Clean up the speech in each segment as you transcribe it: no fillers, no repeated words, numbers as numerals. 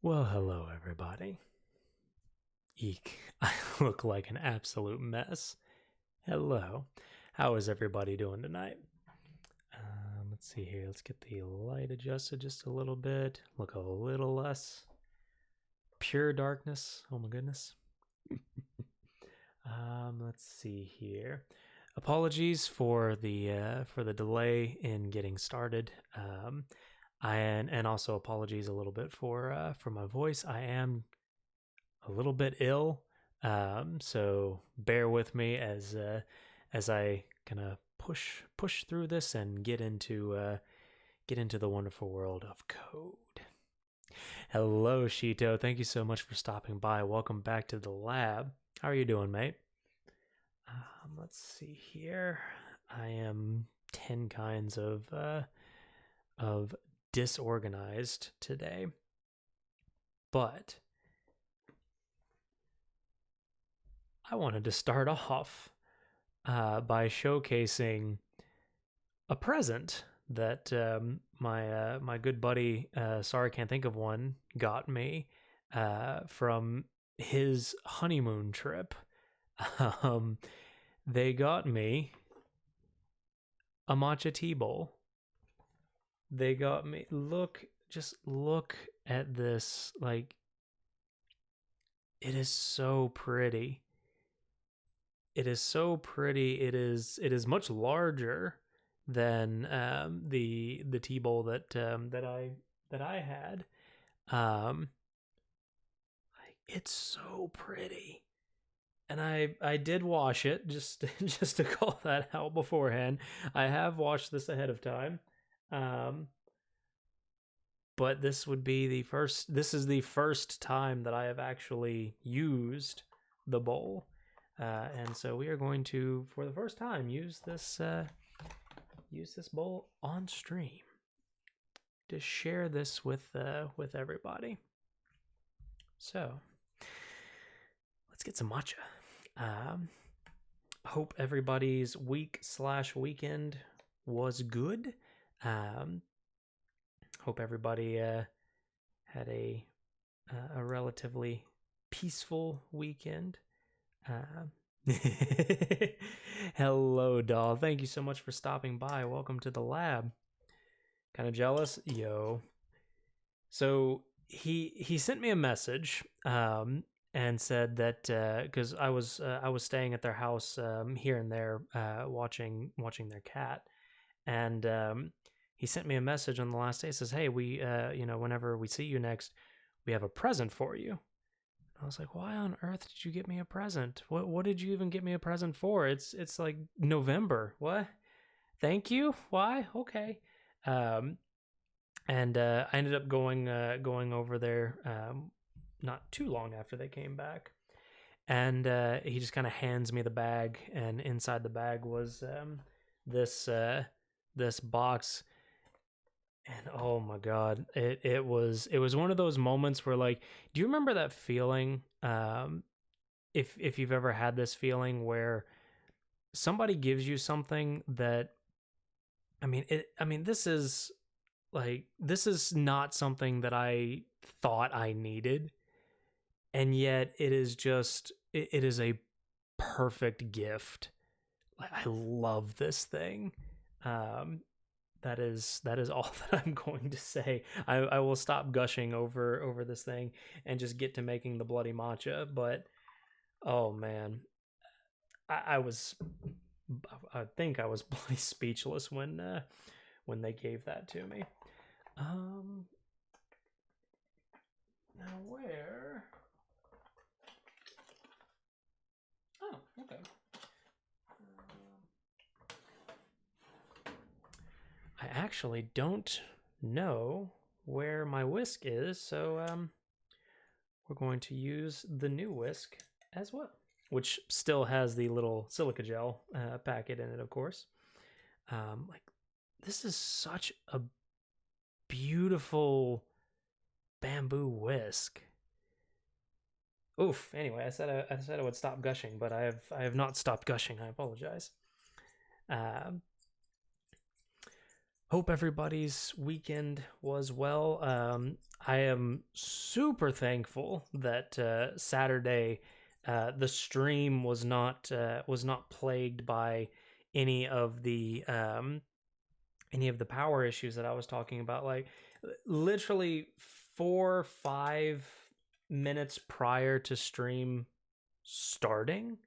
Well, hello, everybody. Eek, I look like an absolute mess. Hello. How is everybody doing tonight? Let's see here. Let's get the light adjusted just a little bit. Look a little less pure darkness. Oh my goodness. Let's see here. Apologies for the delay in getting started. And also apologies a little bit for my voice. I am a little bit ill, so bear with me as I kind of push through this and get into the wonderful world of code. Hello, Shito. Thank you so much for stopping by. Welcome back to the lab. How are you doing, mate? Let's see here. I am 10 kinds of disorganized today, but I wanted to start off by showcasing a present that my good buddy, sorry, can't think of one, got me from his honeymoon trip. Um, they got me a matcha tea bowl. They got me. Just look at this. Like, it is so pretty. It is so pretty. It is much larger than the tea bowl that I had. Um, it's so pretty, and I did wash it just just to call that out beforehand. I have washed this ahead of time, um, but this would be the first. This is the first time that I have actually used the bowl. And so we are going to, for the first time, use this bowl on stream to share this with everybody. So let's get some matcha. Hope everybody's week/weekend was good. Hope everybody had a relatively peaceful weekend. Hello, doll. Thank you so much for stopping by. Welcome to the lab. Kind of jealous, yo. So he sent me a message, and said that because I was staying at their house here and there, watching their cat, and he sent me a message on the last day. Says, "Hey, we whenever we see you next, we have a present for you." I was like, why on earth did you get me a present? What did you even get me a present for? It's like November. What? Thank you. Why? Okay. And I ended up going over there not too long after they came back, and he just kind of hands me the bag, and inside the bag was this this box. And oh my god, it was one of those moments where, like, do you remember that feeling? If you've ever had this feeling where somebody gives you something that, this is not something that I thought I needed, and yet it is just it is a perfect gift. Like, I love this thing. That is all that I'm going to say. I will stop gushing over this thing and just get to making the bloody matcha. But oh man, I think I was bloody speechless when they gave that to me. Now where? Oh, okay. I actually don't know where my whisk is, so we're going to use the new whisk as well, which still has the little silica gel packet in it, of course. Like, this is such a beautiful bamboo whisk. Oof. Anyway, I said I would stop gushing, but I have not stopped gushing. I apologize. Hope everybody's weekend was well. I am super thankful that Saturday the stream was not plagued by any of the any of the power issues that I was talking about. Like literally 4 or 5 minutes prior to stream starting,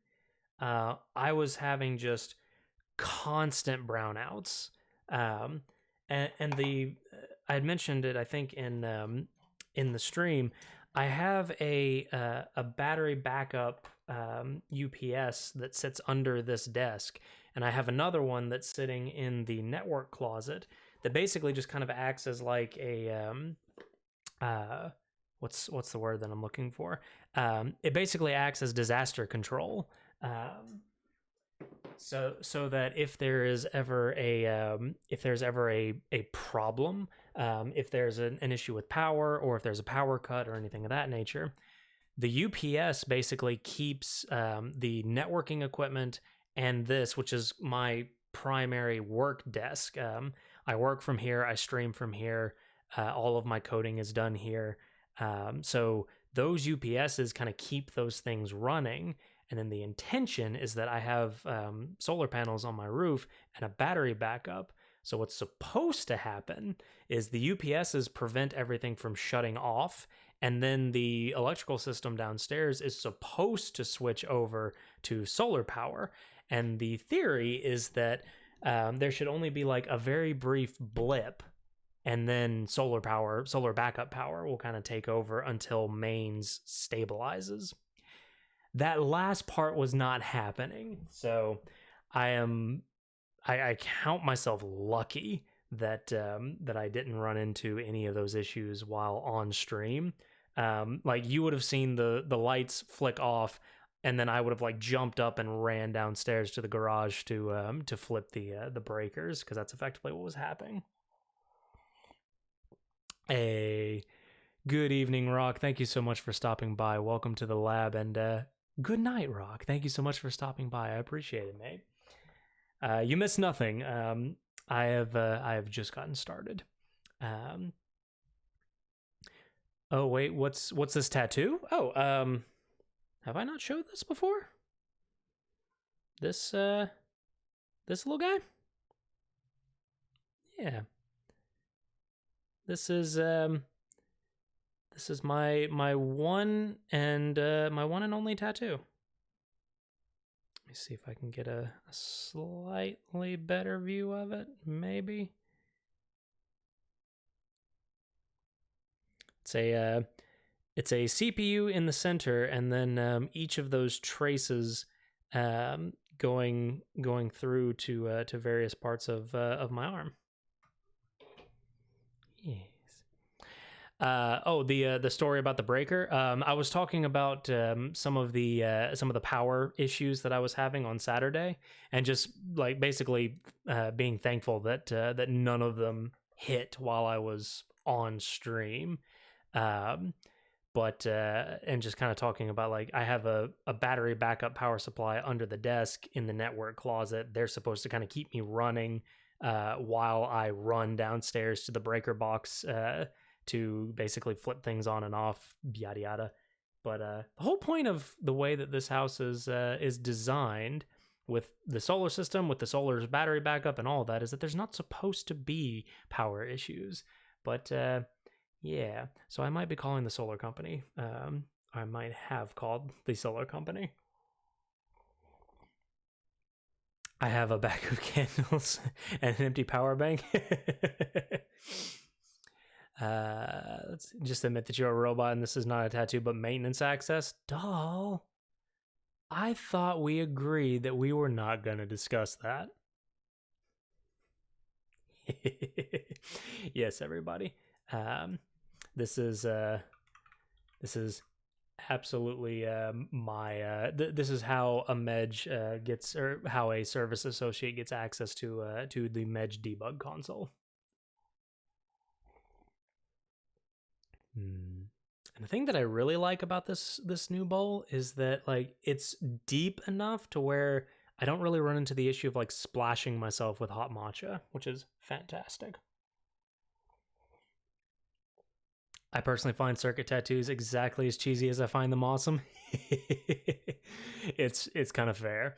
I was having just constant brownouts. Um, and the I had mentioned it, I think, in the stream. I have a battery backup UPS that sits under this desk, and I have another one that's sitting in the network closet that basically just kind of acts as like a what's the word that I'm looking for? It basically acts as disaster control. So that if there is ever a problem, if there's an issue with power, or if there's a power cut or anything of that nature, the UPS basically keeps the networking equipment and this, which is my primary work desk. I work from here, I stream from here, all of my coding is done here. So those UPSs kind of keep those things running. And then the intention is that I have solar panels on my roof and a battery backup. So what's supposed to happen is the UPSs prevent everything from shutting off, and then the electrical system downstairs is supposed to switch over to solar power. And the theory is that there should only be like a very brief blip, and then solar backup power will kind of take over until mains stabilizes. That last part was not happening. So I count myself lucky that that I didn't run into any of those issues while on stream. Like you would have seen the lights flick off, and then I would have like jumped up and ran downstairs to the garage to flip the breakers, because that's effectively what was happening. A good evening, Rock. Thank you so much for stopping by. Welcome to the lab, and good night, Rock. Thank you so much for stopping by. I appreciate it, mate. You missed nothing. I have just gotten started. Oh wait, what's this tattoo? Oh, have I not showed this before? This this little guy? Yeah. This is my my one and only tattoo. Let me see if I can get a slightly better view of it, maybe. It's a CPU in the center, and then each of those traces going through to various parts of my arm. Yes. The story about the breaker. I was talking about some of the power issues that I was having on Saturday, and just like basically being thankful that that none of them hit while I was on stream. But and just kind of talking about, like, I have a battery backup power supply under the desk in the network closet. They're supposed to kind of keep me running while I run downstairs to the breaker box to basically flip things on and off, yada yada. But the whole point of the way that this house is designed, with the solar system, with the solar's battery backup and all of that, is that there's not supposed to be power issues. But yeah, so I might be calling the solar company. I might have called the solar company. I have a bag of candles and an empty power bank. Let's just admit that you're a robot and this is not a tattoo, but maintenance access. Doll, I thought we agreed that we were not going to discuss that. Yes, everybody. This is absolutely this is how a Medj gets, or how a service associate gets access to the Medj debug console. And the thing that I really like about this new bowl is that, like, it's deep enough to where I don't really run into the issue of like splashing myself with hot matcha, which is fantastic. I personally find circuit tattoos exactly as cheesy as I find them awesome. It's kind of fair.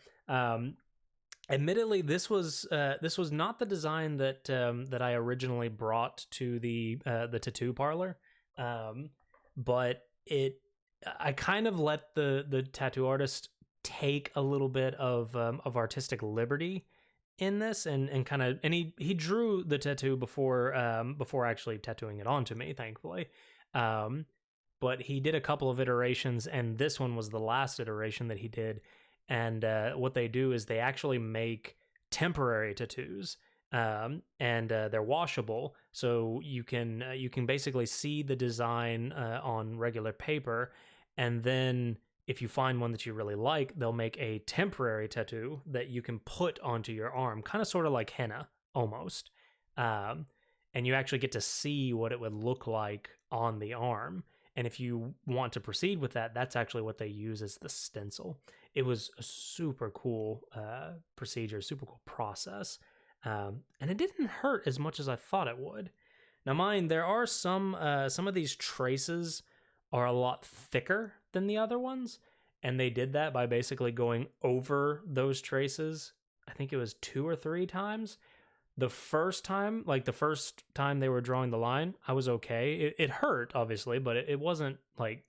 Admittedly, this was not the design that I originally brought to the tattoo parlor, but I kind of let the tattoo artist take a little bit of artistic liberty in this, and kind of, and he drew the tattoo before actually tattooing it onto me, thankfully. But he did a couple of iterations, and this one was the last iteration that he did. And what they do is they actually make temporary tattoos, and they're washable, so you can basically see the design on regular paper, and then if you find one that you really like, they'll make a temporary tattoo that you can put onto your arm, kind of sort of like henna almost. And you actually get to see what it would look like on the arm. And if you want to proceed with that, that's actually what they use as the stencil. It was a super cool procedure, super cool process. And it didn't hurt as much as I thought it would. Now, mind, there are some of these traces are a lot thicker than the other ones, and they did that by basically going over those traces. I think it was 2 or 3 times. The first time they were drawing the line, I was okay. It hurt, obviously, but it wasn't like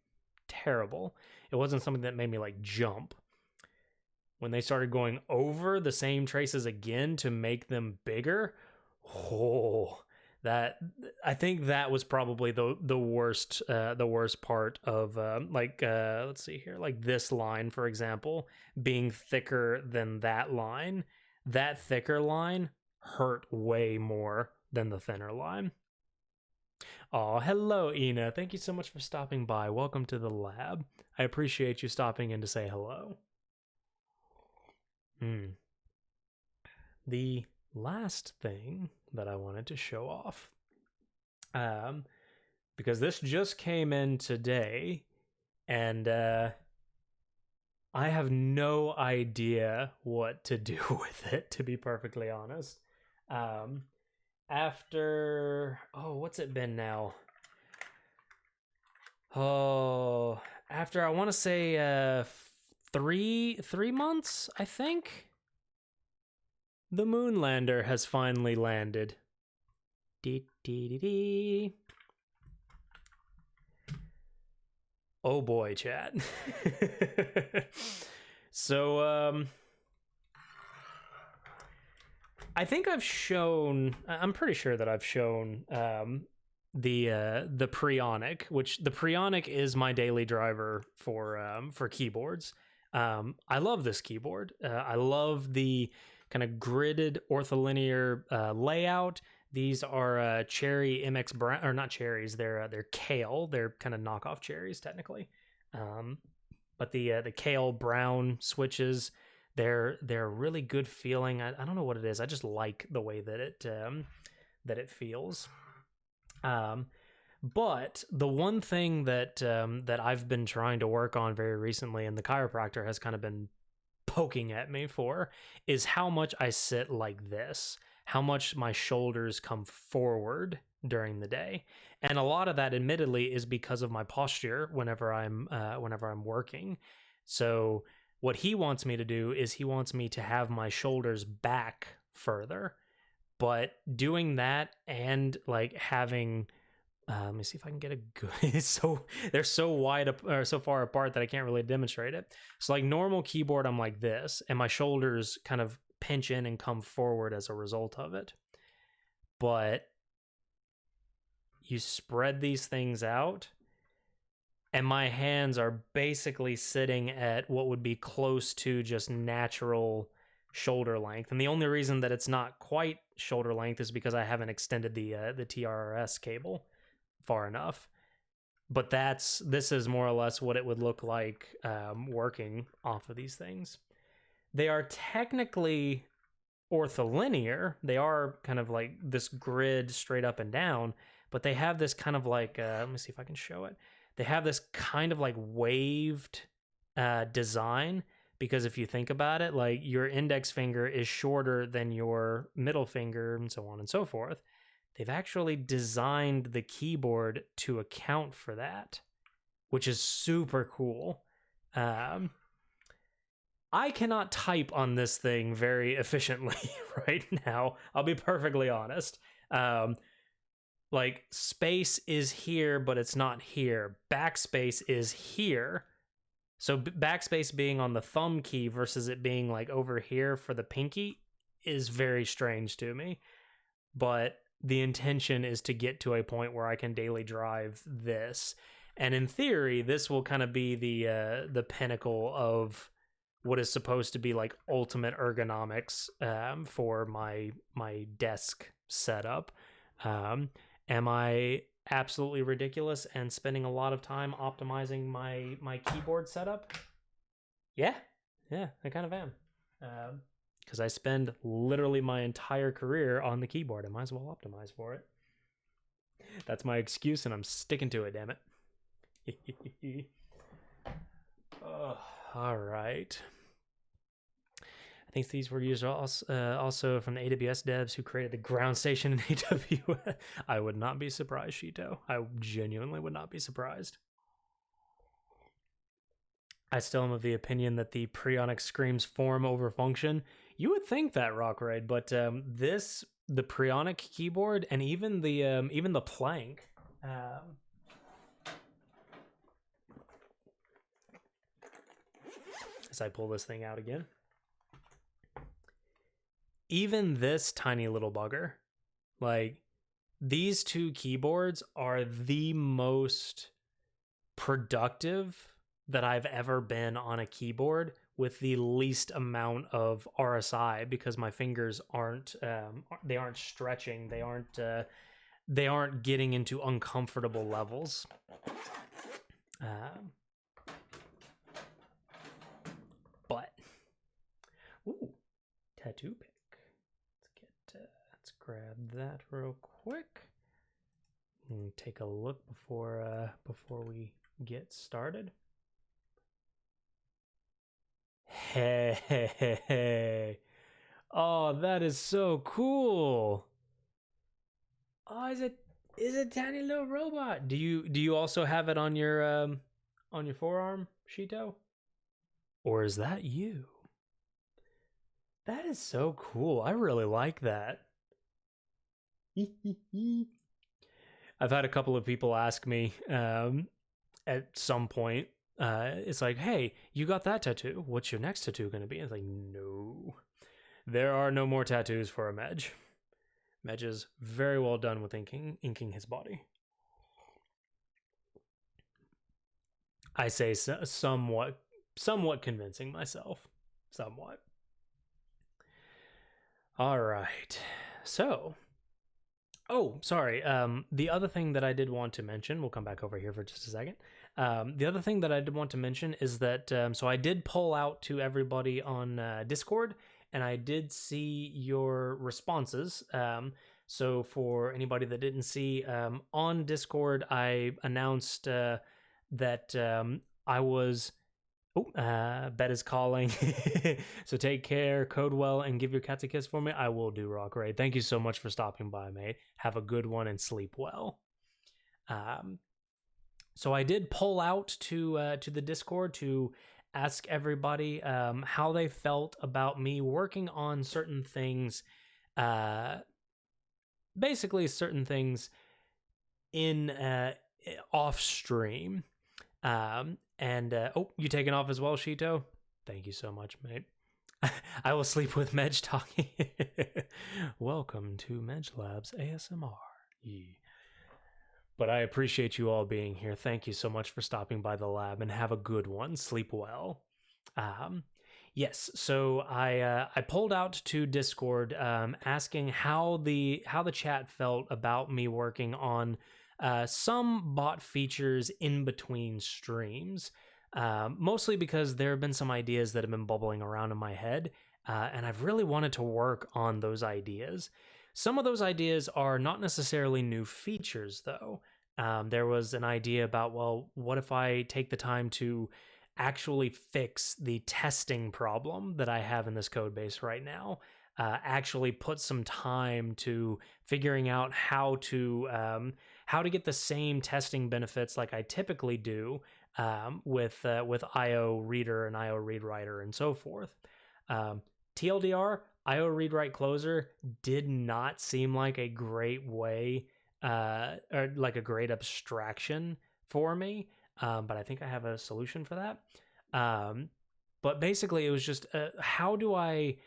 terrible. It wasn't something that made me like jump. When they started going over the same traces again to make them bigger, that I think that was probably the worst part of let's see here, like this line, for example, being thicker than that line. That thicker line hurt way more than the thinner line. Oh, hello, Ina. Thank you so much for stopping by. Welcome to the lab. I appreciate you stopping in to say hello. The last thing that I wanted to show off, because this just came in today, and I have no idea what to do with it, to be perfectly honest. After, what's it been now? After, I want to say 3 months, I think. The Moonlander has finally landed. Dee dee dee dee. Oh boy, chat. So, I think I'm pretty sure that I've shown the Prionic, which the Prionic is my daily driver for keyboards. I love this keyboard. I love the kind of gridded ortholinear layout. These are Cherry MX Brown, or not cherries. They're Kale. They're kind of knockoff cherries technically, but the Kale brown switches. They're really good feeling. I don't know what it is. I just like the way that it feels. But the one thing that I've been trying to work on very recently, and the chiropractor has kind of been poking at me for, is how much I sit like this, how much my shoulders come forward during the day. And a lot of that admittedly is because of my posture whenever I'm working. So what he wants me to do is he wants me to have my shoulders back further, but doing that and like having let me see if I can get a good. They're so wide or so far apart that I can't really demonstrate it. So like normal keyboard, I'm like this, and my shoulders kind of pinch in and come forward as a result of it. But you spread these things out, and my hands are basically sitting at what would be close to just natural shoulder length. And the only reason that it's not quite shoulder length is because I haven't extended the TRRS cable far enough. But this is more or less what it would look like working off of these things. They are technically ortholinear. They are kind of like this grid straight up and down, but they have this kind of like, let me see if I can show it. They have this kind of like waved design because if you think about it, like your index finger is shorter than your middle finger and so on and so forth. They've actually designed the keyboard to account for that, which is super cool. I cannot type on this thing very efficiently right now. I'll be perfectly honest. Like space is here, but it's not here. Backspace is here. So backspace being on the thumb key versus it being like over here for the pinky is very strange to me. But the intention is to get to a point where I can daily drive this. And in theory, this will kind of be the pinnacle of what is supposed to be like ultimate ergonomics for my desk setup. Am I absolutely ridiculous and spending a lot of time optimizing my keyboard setup? Yeah, I kind of am. Because I spend literally my entire career on the keyboard. I might as well optimize for it. That's my excuse, and I'm sticking to it, damn it. Oh, all right. I think these were used also from the AWS devs who created the ground station in AWS. I would not be surprised, Shito. I genuinely would not be surprised. I still am of the opinion that the Prionic screams form over function. You would think that, Rockraid, but the Prionic keyboard and even the Plank. As I pull this thing out again. Even this tiny little bugger, like these two keyboards are the most productive that I've ever been on a keyboard with the least amount of RSI, because my fingers aren't stretching, they aren't getting into uncomfortable levels. But tattoo pick. Let's grab that real quick and take a look before we get started. Hey. Oh, that is so cool. Oh, is a tiny little robot. Do you also have it on your forearm, Shito? Or is that you? That is so cool. I really like that. I've had a couple of people ask me at some point, it's like, hey, you got that tattoo. What's your next tattoo going to be? It's like, no. There are no more tattoos for a Medj. Medj is very well done with inking his body. I say somewhat convincing myself. Somewhat. All right. So, oh, sorry. The other thing that I did want to mention, we'll come back over here for just a second. The other thing that I did want to mention is that, so I did poll out to everybody on Discord, and I did see your responses. So for anybody that didn't see, on Discord, I announced that I was... Oh, Bet is calling. So take care, code well, and give your cats a kiss for me. I will do, Rockraid. Thank you so much for stopping by, mate. Have a good one and sleep well. So I did pull out to the Discord to ask everybody how they felt about me working on certain things, basically certain things in off stream. And oh, you taking off as well, Shito? Thank you so much, mate. I will sleep with Medj talking. Welcome to Medj Labs ASMR. Yeah. But I appreciate you all being here. Thank you so much for stopping by the lab, and have a good one. Sleep well. Yes, so I pulled out to Discord asking how the chat felt about me working on some bot features in between streams, mostly because there have been some ideas that have been bubbling around in my head, and I've really wanted to work on those ideas. Some of those ideas are not necessarily new features, though. There was an idea about, well, what if I take the time to actually fix the testing problem that I have in this code base right now. Actually put some time to figuring out how to get the same testing benefits like I typically do with IO Reader and IO Read Writer and so forth. TLDR, IO Read Write Closer did not seem like a great way or like a great abstraction for me, but I think I have a solution for that. But basically, it was just how do I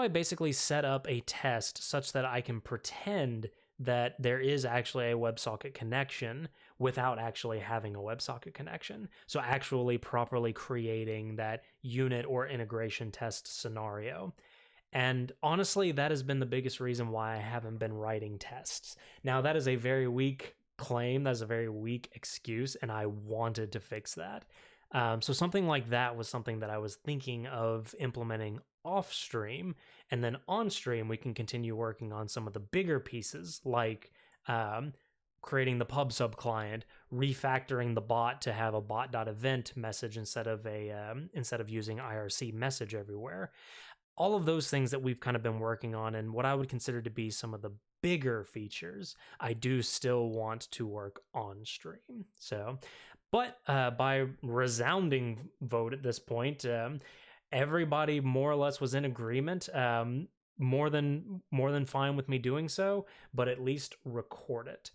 basically set up a test such that I can pretend that there is actually a WebSocket connection without actually having a WebSocket connection? So actually properly creating that unit or integration test scenario. And honestly, that has been the biggest reason why I haven't been writing tests. Now, that is a very weak claim. That's a very weak excuse, and I wanted to fix that. So something like that was something that I was thinking of implementing off stream, and then on stream we can continue working on some of the bigger pieces like creating the PubSub client, refactoring the bot to have a bot.event message instead of using IRC message everywhere. All of those things that we've kind of been working on, and what I would consider to be some of the bigger features, I do still want to work on stream. So, but by resounding vote at this point, everybody more or less was in agreement. More than fine with me doing so, but at least record it.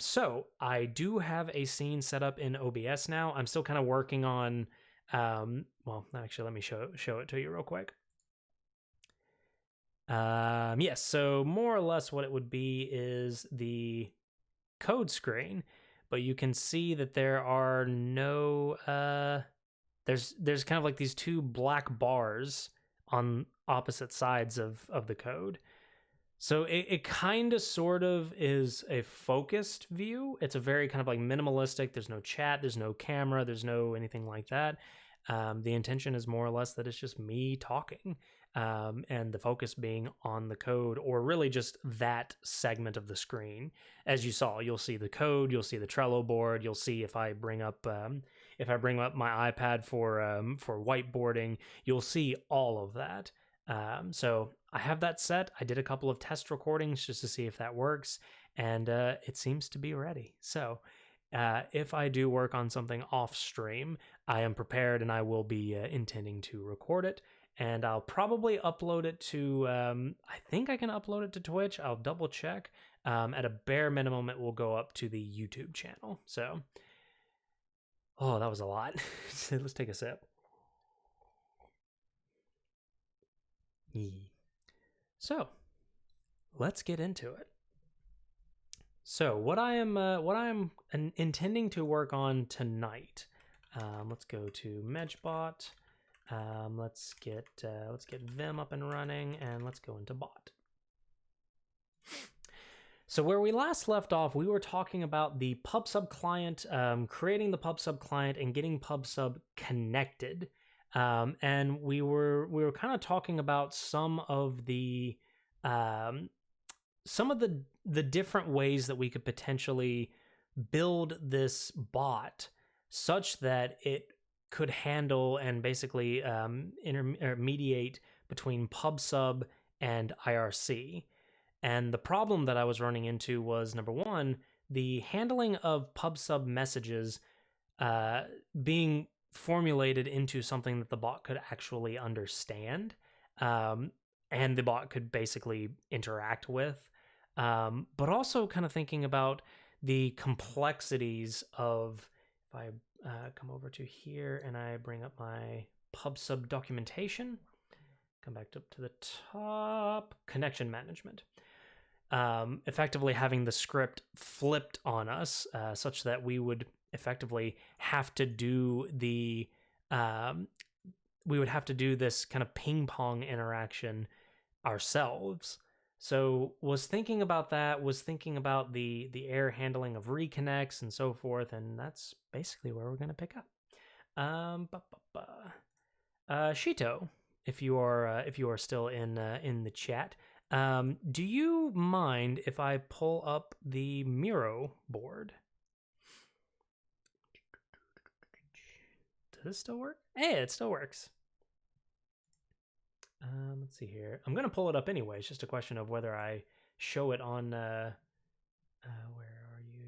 So I do have a scene set up in OBS now. I'm still kind of working on. Well, actually, let me show it to you real quick. Yes, so more or less what it would be is the code screen, but you can see that there are no there's kind of like these two black bars on opposite sides of the code. So it kind of sort of is a focused view. It's a very kind of like minimalistic. There's no chat, there's no camera, there's no anything like that. The intention is more or less that it's just me talking. And the focus being on the code, or really just that segment of the screen. As you saw, you'll see the code, you'll see the Trello board, you'll see if I bring up my iPad for whiteboarding, you'll see all of that. So I have that set. I did a couple of test recordings just to see if that works, and it seems to be ready. So if I do work on something off stream, I am prepared, and I will be intending to record it. And I'll probably upload it to, I think I can upload it to Twitch. I'll double check. At a bare minimum, it will go up to the YouTube channel. So, oh, that was a lot. Let's take a sip. So, let's get into it. So, what I am intending to work on tonight. Let's go to Medgebot. Let's get Vim up and running, and let's go into bot. So where we last left off, we were talking about the PubSub client, creating the PubSub client and getting PubSub connected. And we were kind of talking about some of the different ways that we could potentially build this bot such that it could handle and basically mediate between PubSub and IRC. And the problem that I was running into was, number one, the handling of PubSub messages being formulated into something that the bot could actually understand, and the bot could basically interact with. But also kind of thinking about the complexities of, if I come over to here and I bring up my PubSub documentation, come back up to the top, connection management. Effectively having the script flipped on us, such that we would effectively have to do this kind of ping pong interaction ourselves. So was thinking about that, was thinking about the error handling of reconnects and so forth, and that's basically where we're going to pick up. Shito, if you are still in the chat, do you mind if I pull up the Miro board? Does this still work? Hey, it still works. Let's see here. I'm going to pull it up anyway. It's just a question of whether I show it on, where are you?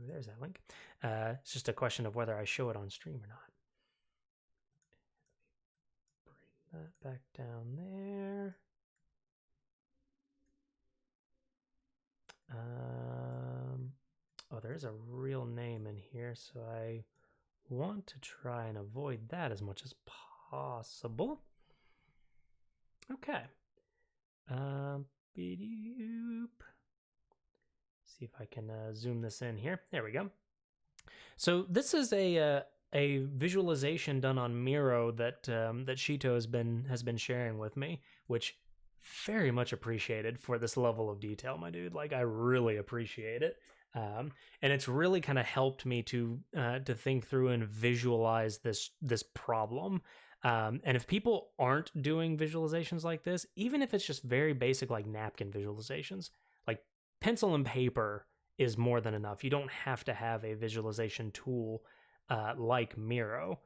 There's that link. It's just a question of whether I show it on stream or not. Bring that back down there. Oh, there is a real name in here, so I want to try and avoid that as much as possible. Okay. See if I can zoom this in here. There we go. So this is a visualization done on Miro that that Shito has been sharing with me, which very much appreciated for this level of detail, my dude. Like, I really appreciate it. And it's really kind of helped me to think through and visualize this problem. And if people aren't doing visualizations like this, even if it's just very basic, like napkin visualizations, like pencil and paper is more than enough. You don't have to have a visualization tool like Miro,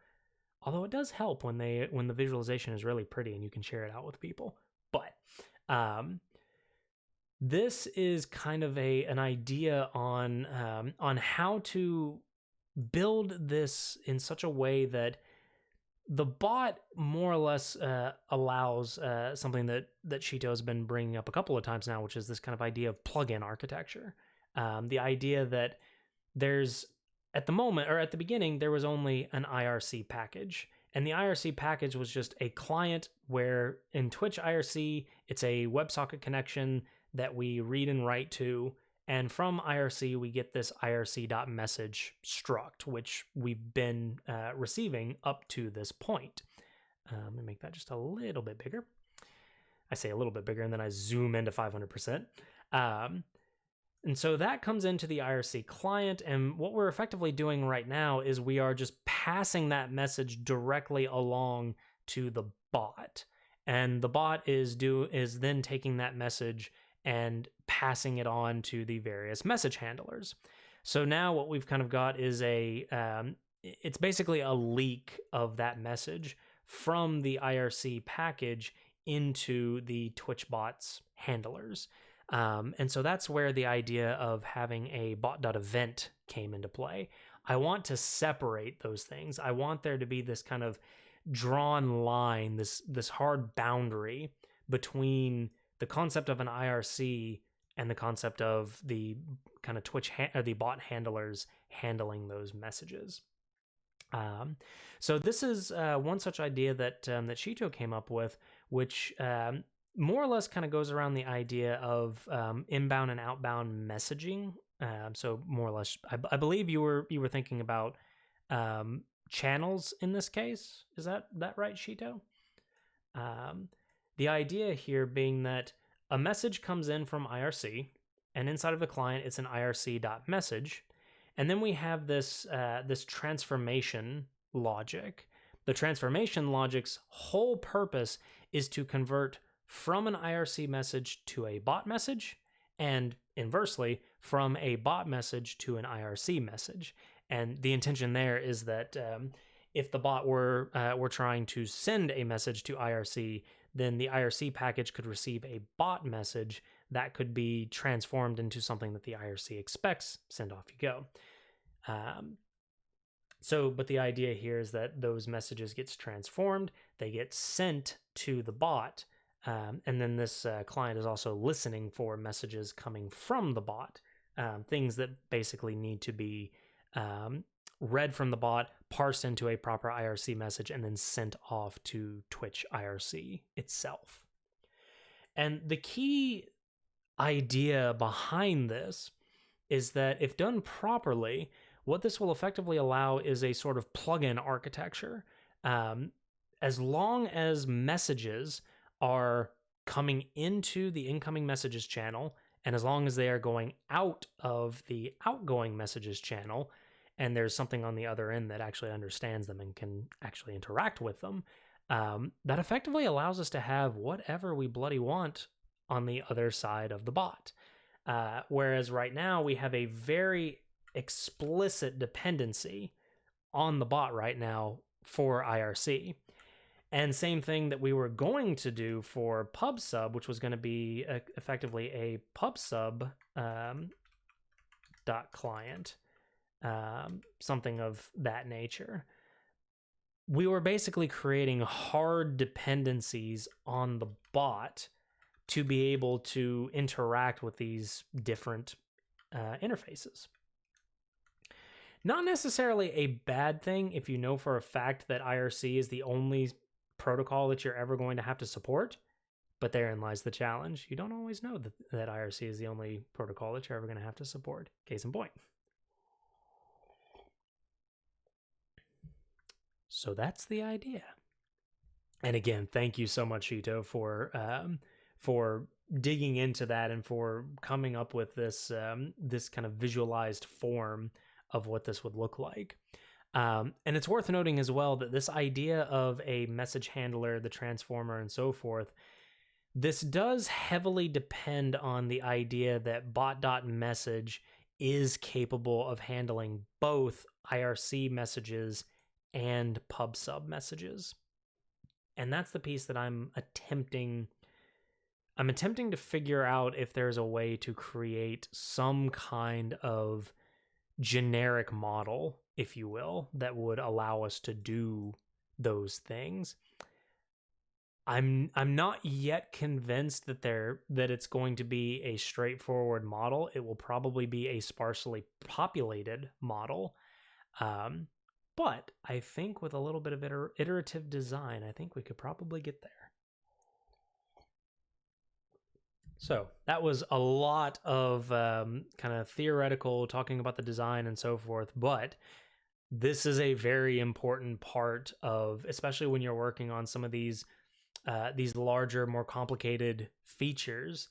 although it does help when the visualization is really pretty and you can share it out with people. But this is kind of an idea on how to build this in such a way that the bot more or less allows something that Shito has been bringing up a couple of times now, which is this kind of idea of plugin architecture. The idea that there's, at the moment, or at the beginning, there was only an IRC package. And the IRC package was just a client where in Twitch IRC, it's a WebSocket connection that we read and write to. And from IRC, we get this IRC.message struct, which we've been receiving up to this point. Let me make that just a little bit bigger. I say a little bit bigger, and then I zoom into 500%. And so that comes into the IRC client, and what we're effectively doing right now is we are just passing that message directly along to the bot. And the bot is then taking that message and passing it on to the various message handlers. So now what we've kind of got is it's basically a leak of that message from the IRC package into the Twitch bot's handlers. And so that's where the idea of having a bot.event came into play. I want to separate those things. I want there to be this kind of drawn line, this hard boundary between the concept of an IRC and the concept of the kind of Twitch or the bot handlers handling those messages. So this is one such idea that Shito came up with, which more or less kind of goes around the idea of inbound and outbound messaging. So more or less, I believe you were thinking about channels in this case. Is that right, Shito? The idea here being that a message comes in from IRC, and inside of the client, it's an IRC.message. And then we have this transformation logic. The transformation logic's whole purpose is to convert from an IRC message to a bot message, and inversely, from a bot message to an IRC message. And the intention there is that if the bot were trying to send a message to IRC, then the IRC package could receive a bot message that could be transformed into something that the IRC expects. Send off you go. But the idea here is that those messages gets transformed, they get sent to the bot, and then this client is also listening for messages coming from the bot, things that basically need to be read from the bot, parsed into a proper IRC message, and then sent off to Twitch IRC itself. And the key idea behind this is that if done properly, what this will effectively allow is a sort of plugin architecture. As long as messages are coming into the incoming messages channel, and as long as they are going out of the outgoing messages channel, and there's something on the other end that actually understands them and can actually interact with them, that effectively allows us to have whatever we bloody want on the other side of the bot. Whereas right now we have a very explicit dependency on the bot right now for IRC. And same thing that we were going to do for PubSub, which was going to be effectively a PubSub dot client, something of that nature. We were basically creating hard dependencies on the bot to be able to interact with these different interfaces. Not necessarily a bad thing if you know for a fact that IRC is the only protocol that you're ever going to have to support, but therein lies the challenge. You don't always know that IRC is the only protocol that you're ever going to have to support. Case in point. So that's the idea. And again, thank you so much, Shito, for digging into that and for coming up with this this kind of visualized form of what this would look like. And it's worth noting as well that this idea of a message handler, the transformer, and so forth, this does heavily depend on the idea that bot.message is capable of handling both IRC messages and PubSub messages. And that's the piece that I'm attempting to figure out if there's a way to create some kind of generic model, if you will, that would allow us to do those things. I'm not yet convinced that it's going to be a straightforward model. It will probably be a sparsely populated model. But I think with a little bit of iterative design, I think we could probably get there. So that was a lot of kind of theoretical talking about the design and so forth, but this is a very important part of, especially when you're working on some of these larger, more complicated features,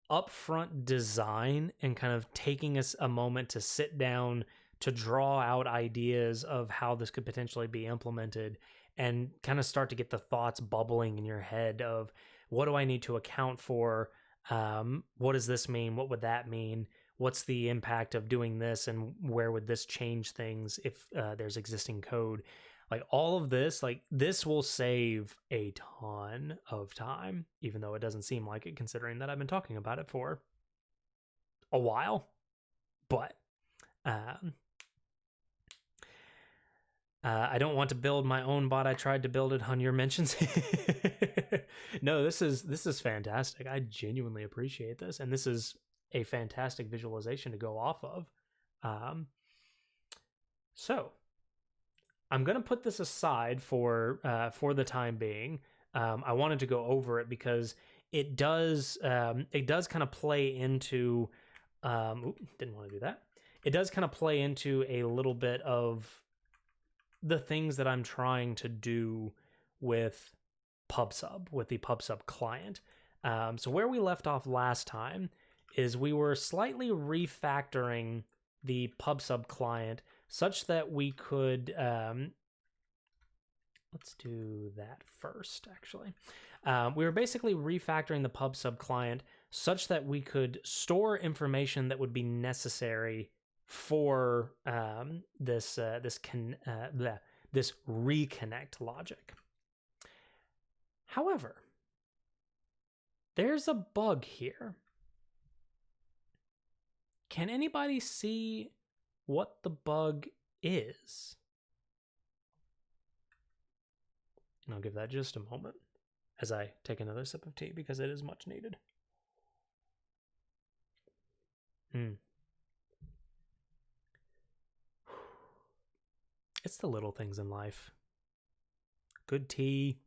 upfront design and kind of taking us a moment to sit down to draw out ideas of how this could potentially be implemented and kind of start to get the thoughts bubbling in your head of, what do I need to account for? What does this mean? What would that mean? What's the impact of doing this? And where would this change things if there's existing code? Like all of this, like this will save a ton of time, even though it doesn't seem like it, considering that I've been talking about it for a while. But I don't want to build my own bot. I tried to build it on your mentions. No, this is fantastic. I genuinely appreciate this, and this is a fantastic visualization to go off of. So I'm gonna put this aside for the time being. I wanted to go over it because it does kind of play into. Didn't want to do that. It does kind of play into a little bit of the things that I'm trying to do with PubSub, with the PubSub client. So where we left off last time is we were slightly refactoring the PubSub client such that we could, let's do that first, actually. We were basically refactoring the PubSub client such that we could store information that would be necessary for this reconnect logic. However, there's a bug here. Can anybody see what the bug is? And I'll give that just a moment as I take another sip of tea because it is much needed. It's the little things in life. Good tea,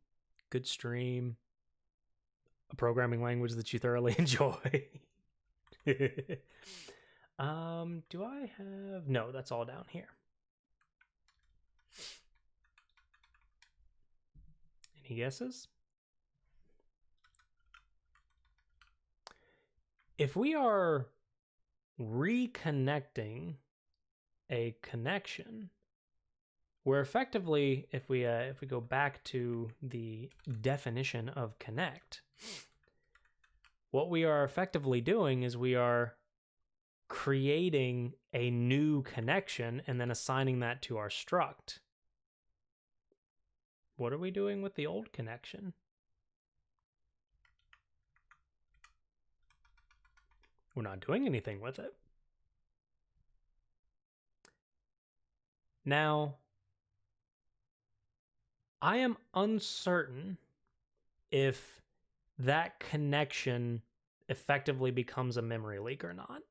good stream, a programming language that you thoroughly enjoy. Do I have... No, that's all down here. Any guesses? If we are reconnecting a connection, we're effectively, if we go back to the definition of connect, what we are effectively doing is we are creating a new connection and then assigning that to our struct. what are we doing with the old connection? We're not doing anything with it. Now, I am uncertain if that connection effectively becomes a memory leak or not.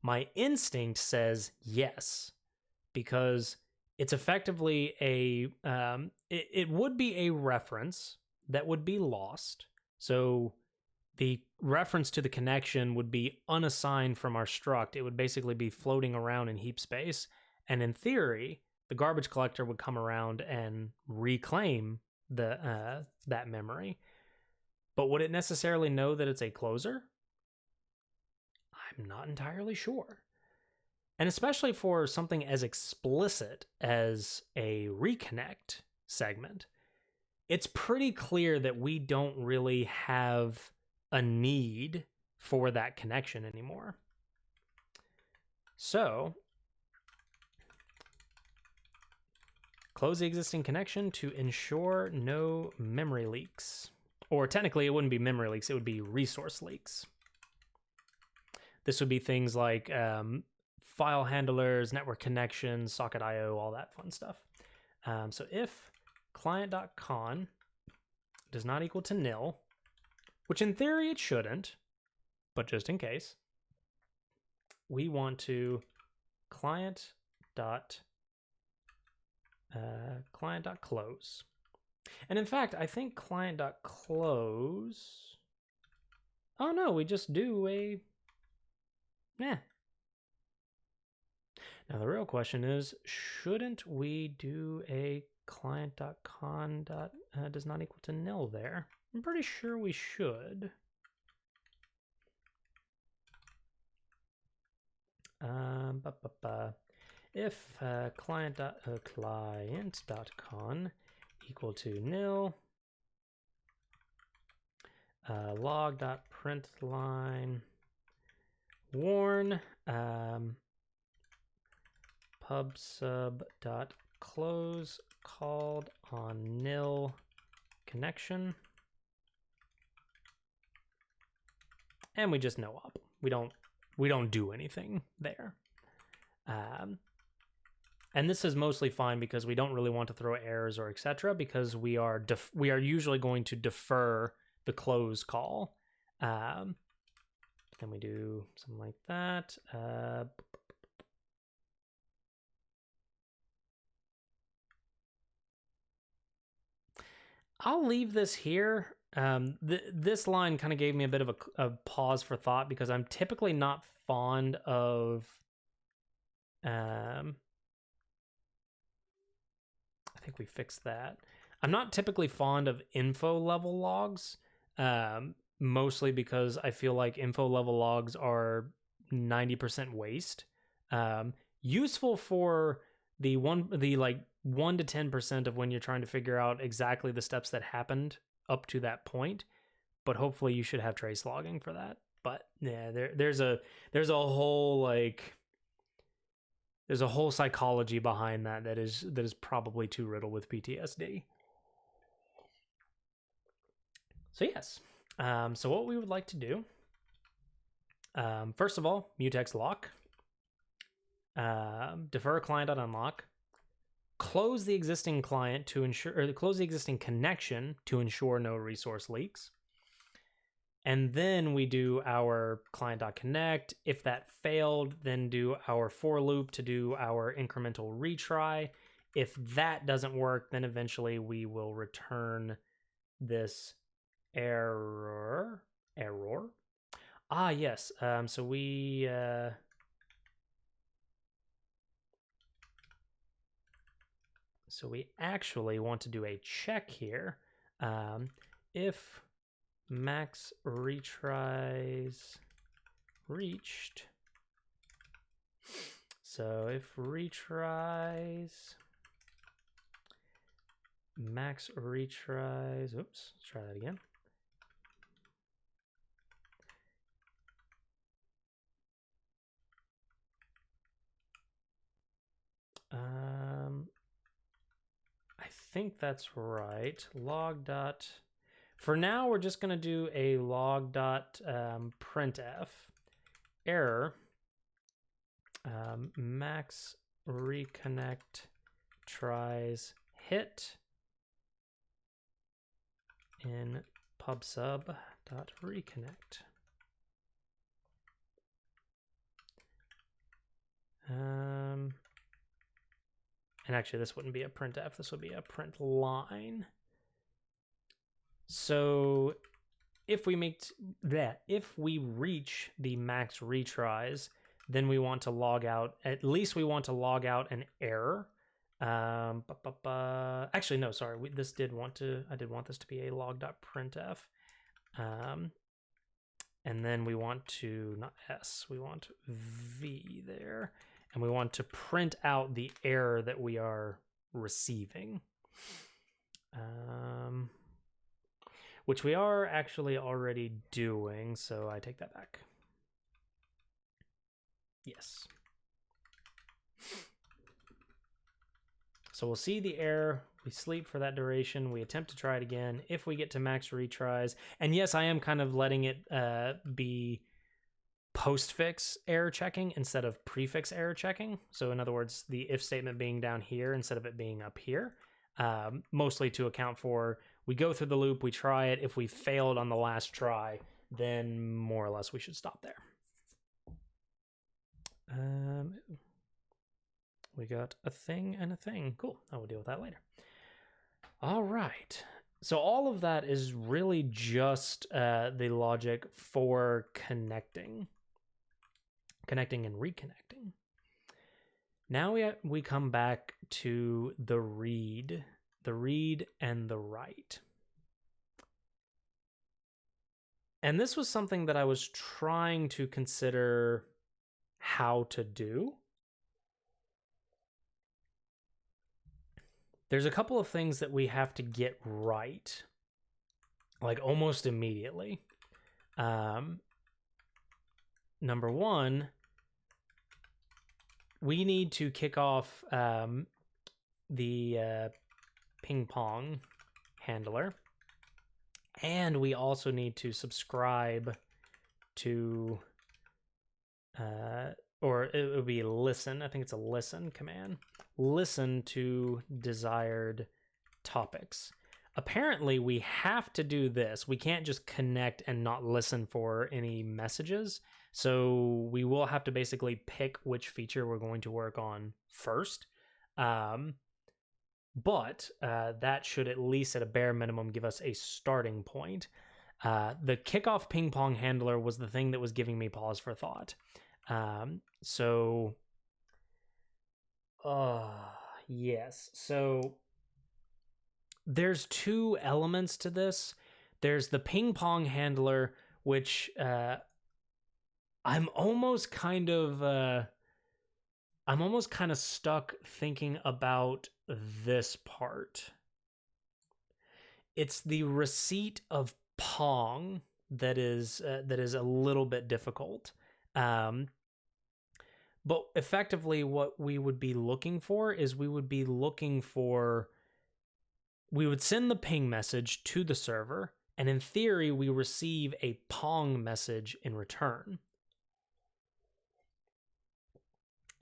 My instinct says yes, because it's effectively it would be a reference that would be lost. So the reference to the connection would be unassigned from our struct. It would basically be floating around in heap space. And in theory, the garbage collector would come around and reclaim that memory. But would it necessarily know that it's a closer? I'm not entirely sure. And especially for something as explicit as a reconnect segment, it's pretty clear that we don't really have a need for that connection anymore. So, close the existing connection to ensure no memory leaks. Or technically, it wouldn't be memory leaks, it would be resource leaks. This would be things like file handlers, network connections, socket IO, all that fun stuff. So if client.con does not equal to nil, which in theory it shouldn't, but just in case, we want to client.close. And in fact, I think client.close. Oh no, we just do a. Now the real question is, shouldn't we do a client.con does not equal to nil there? I'm pretty sure we should. If client.con equal to nil, log.println warn pubsub.close called on nil connection, and we just no op. We don't do anything there. And this is mostly fine because we don't really want to throw errors or etc. because we are usually going to defer the close call. Then we do something like that. I'll leave this here. This line kind of gave me a bit of a pause for thought because I'm typically not fond of. I think we fixed that. I'm not typically fond of info level logs, mostly because I feel like info level logs are 90% waste. Useful for the 1 to 10% of when you're trying to figure out exactly the steps that happened up to that point, but hopefully you should have trace logging for that. But yeah, there's a whole there's a whole psychology behind that is probably too riddled with PTSD. So yes, so what we would like to do, first of all, mutex lock, defer client.unlock, close the existing client to ensure, or close the existing connection to ensure no resource leaks. And then we do our client.connect. If that failed, then do our for loop to do our incremental retry. If that doesn't work, then eventually we will return this error. Ah, yes. So we actually want to do a check here. If max retries reached. So if retries max retries, oops, let's try that again. I think that's right. Log dot. For now, we're just going to do a log dot printf error max reconnect tries hit in pubsub dot reconnect. And actually, this wouldn't be a printf. This would be a print line. So if we reach the max retries, then we want to log out. At least we want to log out an error. Actually, no, sorry. I did want this to be a log.printf. And then we want to, not S, we want V there. And we want to print out the error that we are receiving. Which we are actually already doing, so I take that back. Yes. So we'll see the error, we sleep for that duration, we attempt to try it again. If we get to max retries, and yes, I am kind of letting it be postfix error checking instead of prefix error checking. So in other words, the if statement being down here instead of it being up here, mostly to account for, we go through the loop, we try it. If we failed on the last try, then more or less we should stop there. We got a thing and a thing. Cool. I will deal with that later. All right. So all of that is really just the logic for connecting and reconnecting. Now we come back to the read and the write. And this was something that I was trying to consider how to do. There's a couple of things that we have to get right, like almost immediately. Number one, we need to kick off the ping pong handler, and we also need to subscribe to or it would be listen. I think it's a listen command. Listen to desired topics. Apparently, we have to do this. We can't just connect and not listen for any messages. So we will have to basically pick which feature we're going to work on first. But that should at least at a bare minimum give us a starting point. The kickoff ping pong handler was the thing that was giving me pause for thought. Yes. So there's two elements to this. There's the ping pong handler, which I'm almost kind of stuck thinking about this part. It's the receipt of Pong that is a little bit difficult. But effectively what we would be looking for is we would send the ping message to the server, and in theory we receive a Pong message in return.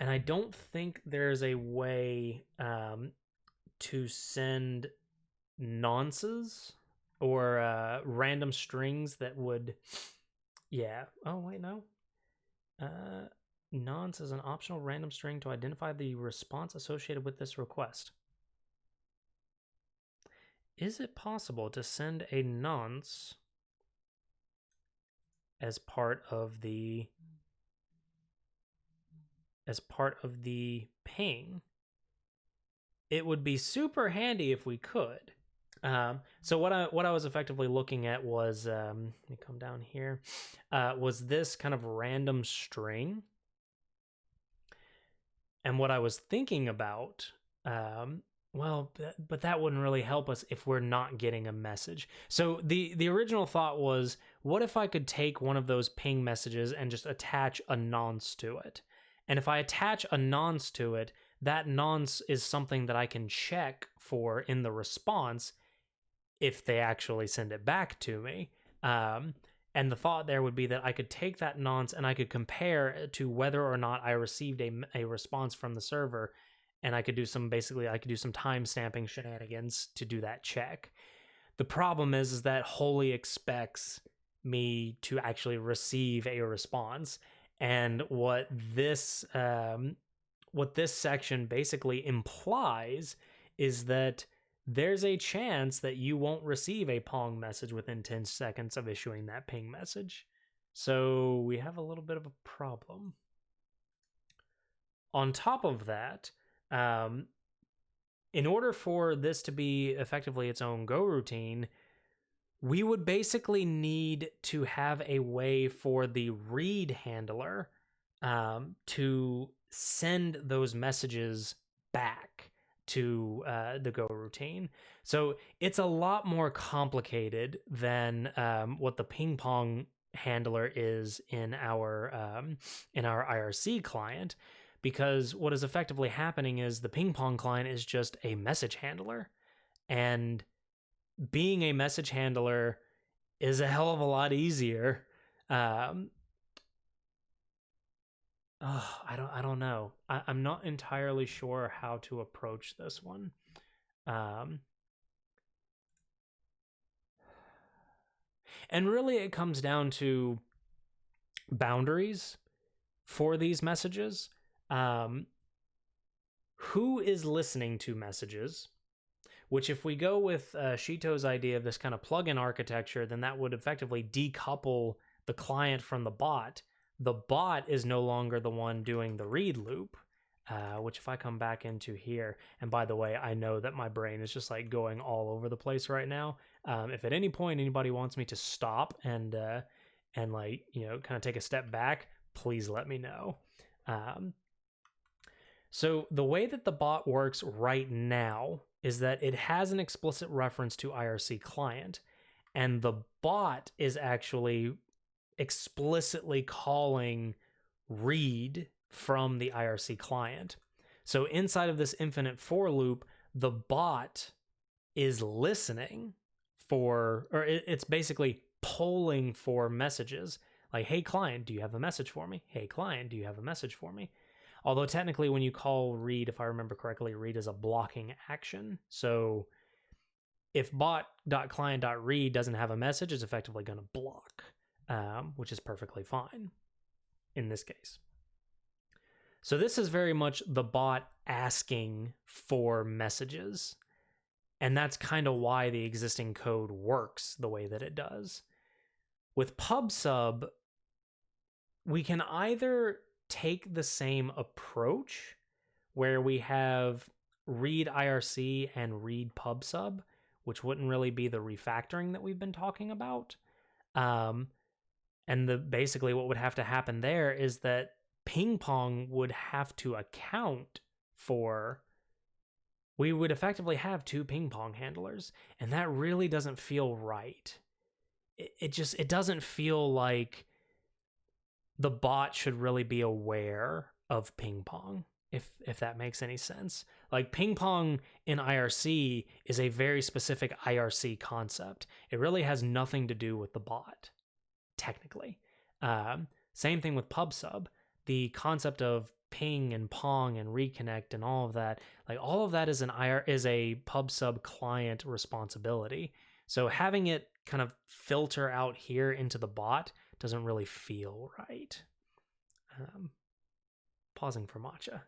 And I don't think there's a way to send nonces or random strings that would... Yeah. Oh, wait, no. Nonce is an optional random string to identify the response associated with this request. Is it possible to send a nonce as part of the ping? It would be super handy if we could. So what I was effectively looking at was, let me come down here, was this kind of random string. And what I was thinking about, but that wouldn't really help us if we're not getting a message. So the original thought was, what if I could take one of those ping messages and just attach a nonce to it? And if I attach a nonce to it, that nonce is something that I can check for in the response if they actually send it back to me. And the thought there would be that I could take that nonce and I could compare to whether or not I received a response from the server, and I could do some time stamping shenanigans to do that check. The problem is that Holy expects me to actually receive a response, and what this section basically implies is that there's a chance that you won't receive a Pong message within 10 seconds of issuing that ping message. So we have a little bit of a problem. On top of that, in order for this to be effectively its own Go routine, we would basically need to have a way for the read handler to send those messages back to the Go routine. So it's a lot more complicated than what the ping pong handler is in our IRC client, because what is effectively happening is the ping pong client is just a message handler, and being a message handler is a hell of a lot easier. I don't know. I'm not entirely sure how to approach this one. And really it comes down to boundaries for these messages. Who is listening to messages? Which, if we go with Shito's idea of this kind of plugin architecture, then that would effectively decouple the client from the bot. The bot is no longer the one doing the read loop, which if I come back into here, and by the way, I know that my brain is just like going all over the place right now. If at any point anybody wants me to stop and like, you know, kind of take a step back, please let me know. So the way that the bot works right now is that it has an explicit reference to IRC client, and the bot is actually explicitly calling read from the IRC client. So inside of this infinite for loop, the bot is listening for, or it's basically polling for messages. Like, hey client, do you have a message for me? Hey client, do you have a message for me? Although technically when you call read, if I remember correctly, read is a blocking action. So if bot.client.read doesn't have a message, it's effectively going to block, which is perfectly fine in this case. So this is very much the bot asking for messages. And that's kind of why the existing code works the way that it does. With PubSub, we can either take the same approach where we have read IRC and read PubSub, which wouldn't really be the refactoring that we've been talking about. And basically what would have to happen there is that ping pong would have to account for, we would effectively have two ping pong handlers, and that really doesn't feel right. It doesn't feel like the bot should really be aware of ping pong, if that makes any sense. Like, ping pong in IRC is a very specific IRC concept. It really has nothing to do with the bot, technically. Same thing with PubSub. The concept of ping and pong and reconnect and all of that, like all of that is a PubSub client responsibility. So having it kind of filter out here into the bot doesn't really feel right. Pausing for matcha.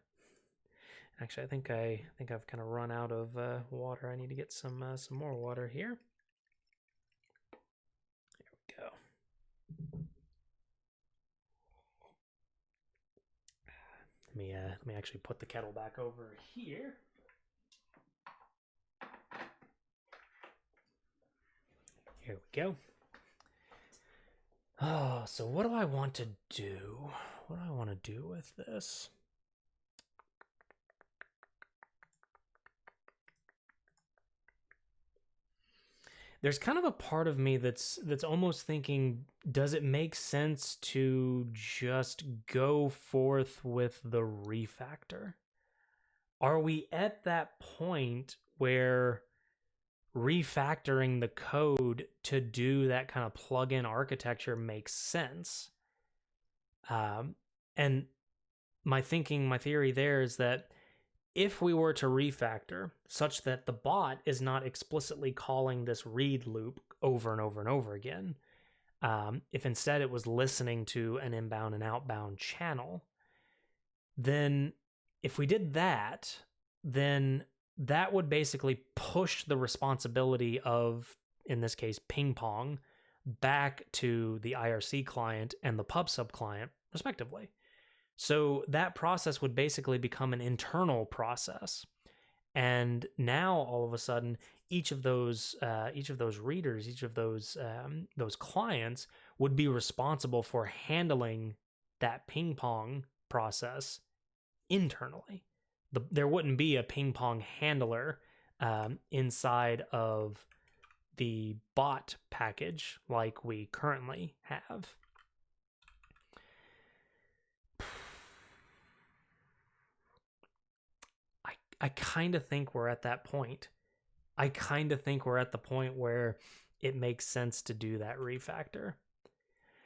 Actually, I think I've kind of run out of water. I need to get some more water here. There we go. Let me actually put the kettle back over here. Here we go. Oh, so what do I want to do? What do I want to do with this? There's kind of a part of me that's almost thinking, does it make sense to just go forth with the refactor? are we at that point where refactoring the code to do that kind of plug-in architecture makes sense? And my theory there is that if we were to refactor such that the bot is not explicitly calling this read loop over and over and over again, if instead it was listening to an inbound and outbound channel, then if we did that, then that would basically push the responsibility of, in this case, ping pong, back to the IRC client and the PubSub client, respectively. So that process would basically become an internal process. And now all of a sudden, each of those readers, each of those clients would be responsible for handling that ping pong process internally. There wouldn't be a ping pong handler inside of the bot package like we currently have. I kind of think we're at that point. I kind of think we're at the point where it makes sense to do that refactor.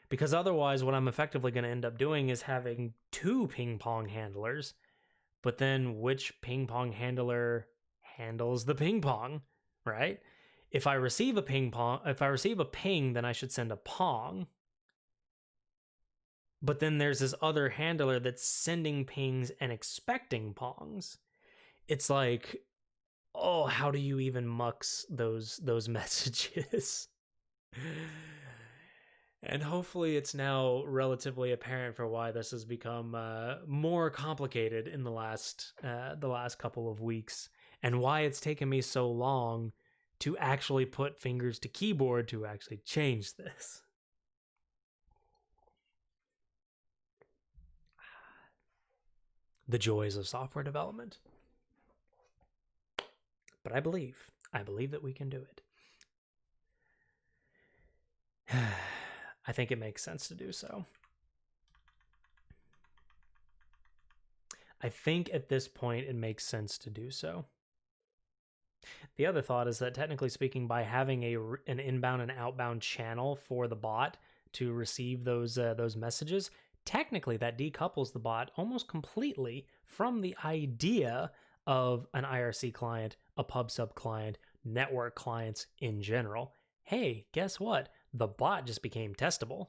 Because otherwise, what I'm effectively going to end up doing is having two ping pong handlers, but then which ping pong handler handles the ping pong, right? If I receive a ping, then I should send a pong. But then there's this other handler that's sending pings and expecting pongs. It's like, oh, how do you even mux those messages? And hopefully it's now relatively apparent for why this has become more complicated in the last couple of weeks, and why it's taken me so long to actually put fingers to keyboard to actually change this. The joys of software development. But I believe that we can do it. I think it makes sense to do so. I think at this point it makes sense to do so. The other thought is that technically speaking, by having an inbound and outbound channel for the bot to receive those messages, technically that decouples the bot almost completely from the idea of an IRC client, a PubSub client, network clients in general. Hey, guess what? The bot just became testable.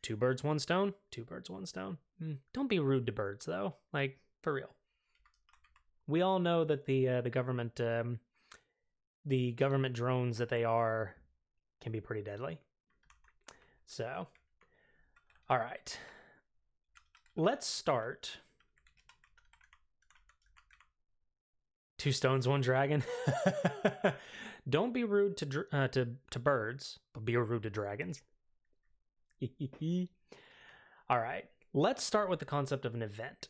Two birds, one stone. Two birds, one stone. Don't be rude to birds, though. Like, for real. We all know that the government drones that they are can be pretty deadly. So, all right. Let's start. Two stones, one dragon. Don't be rude to birds, but be rude to dragons. All right. Let's start with the concept of an event.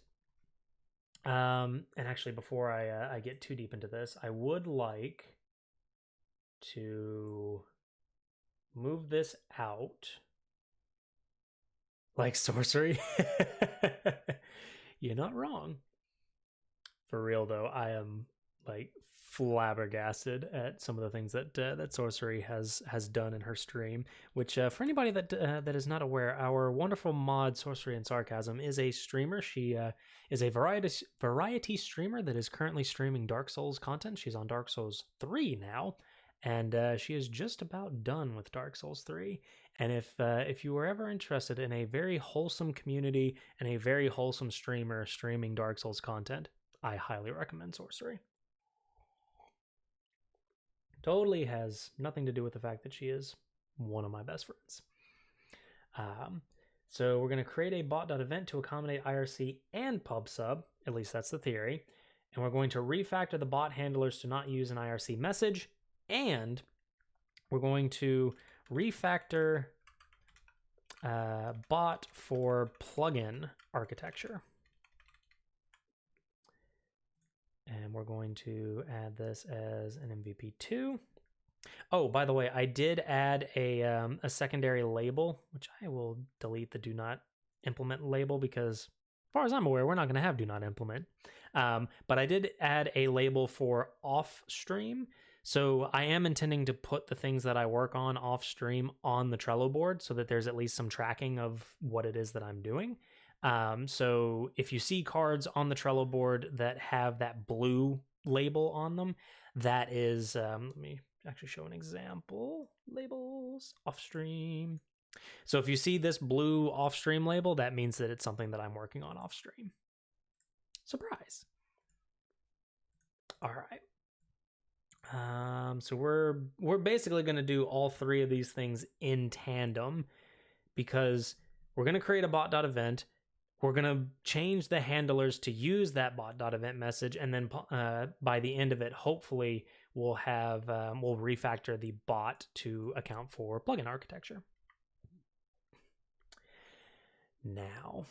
And actually, before I get too deep into this, I would like to move this out like sorcery. You're not wrong. For real though, I am like flabbergasted at some of the things that sorcery has done in her stream. Which for anybody that is not aware, our wonderful mod Sorcery and Sarcasm is a streamer. She is a variety streamer that is currently streaming Dark Souls content. She's on Dark Souls 3 now, and she is just about done with Dark Souls 3. And if you were ever interested in a very wholesome community and a very wholesome streamer streaming Dark Souls content, I highly recommend Sorcery. Totally has nothing to do with the fact that she is one of my best friends. So we're going to create a bot.event to accommodate IRC and PubSub, at least that's the theory. And we're going to refactor the bot handlers to not use an IRC message. And we're going to refactor bot for plugin architecture. And we're going to add this as an MVP2. Oh, by the way, I did add a secondary label, which I will delete the do not implement label because far as I'm aware, we're not going to have do not implement. But I did add a label for off stream. So I am intending to put the things that I work on off stream on the Trello board so that there's at least some tracking of what it is that I'm doing. So if you see cards on the Trello board that have that blue label on them, that is, let me actually show an example. Labels, off stream. So if you see this blue off stream label, that means that it's something that I'm working on off stream. Surprise. All right. So we're basically going to do all three of these things in tandem because we're going to create a bot.event. We're going to change the handlers to use that bot.event message. And then by the end of it, hopefully we'll have, we'll refactor the bot to account for plugin architecture. Now,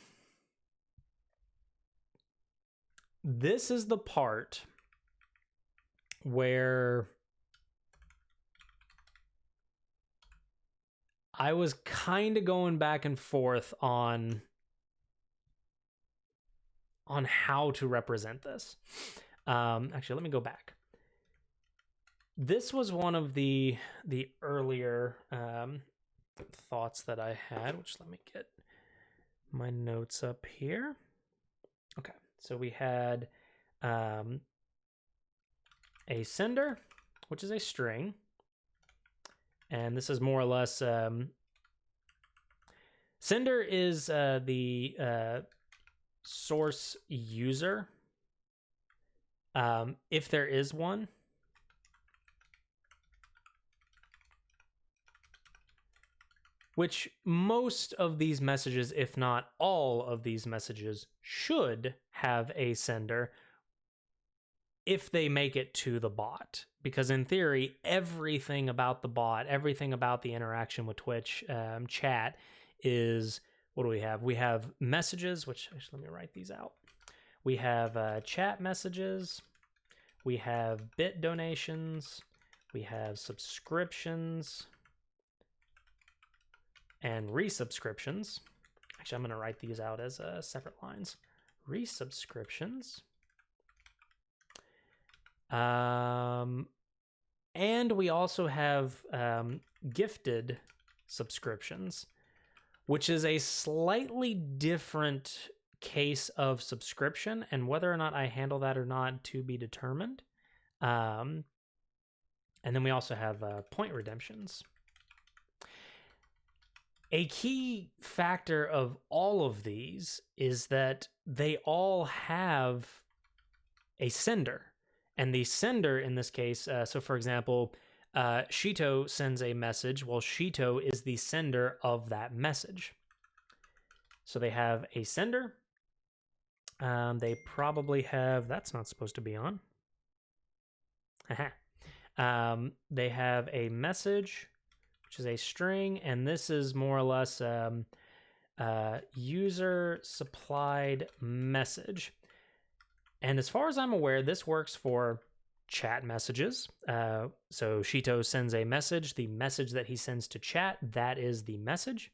this is the part where I was kind of going back and forth on how to represent this. Actually, let me go back. This was one of the earlier thoughts that I had, which let me get my notes up here. Okay, so we had a sender, which is a string. And this is more or less, sender is the source user, if there is one. Which most of these messages, if not all of these messages, should have a sender if they make it to the bot. Because in theory, everything about the bot, everything about the interaction with Twitch chat is, what do we have? We have messages, which actually let me write these out. We have chat messages. We have bit donations. We have subscriptions and resubscriptions. Actually, I'm going to write these out as separate lines. Resubscriptions. And we also have gifted subscriptions, which is a slightly different case of subscription, and whether or not I handle that or not to be determined. And then we also have point redemptions. A key factor of all of these is that they all have a sender. And the sender in this case, so for example, Shito sends a message. Well, Shito is the sender of that message. So they have a sender. They probably have, that's not supposed to be on. They have a message, which is a string, and this is more or less user supplied message. And as far as I'm aware, this works for chat messages. So Shito sends a message. The message that he sends to chat, that is the message.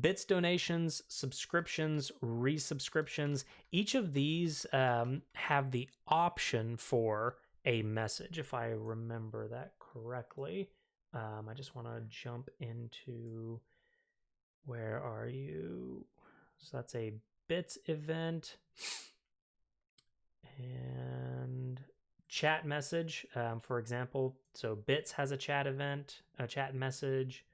Bits, donations, subscriptions, resubscriptions. Each of these have the option for a message, if I remember that correctly. I just want to jump into, where are you? So that's a bits event. And chat message, for example. So Bits has a chat event, a chat message.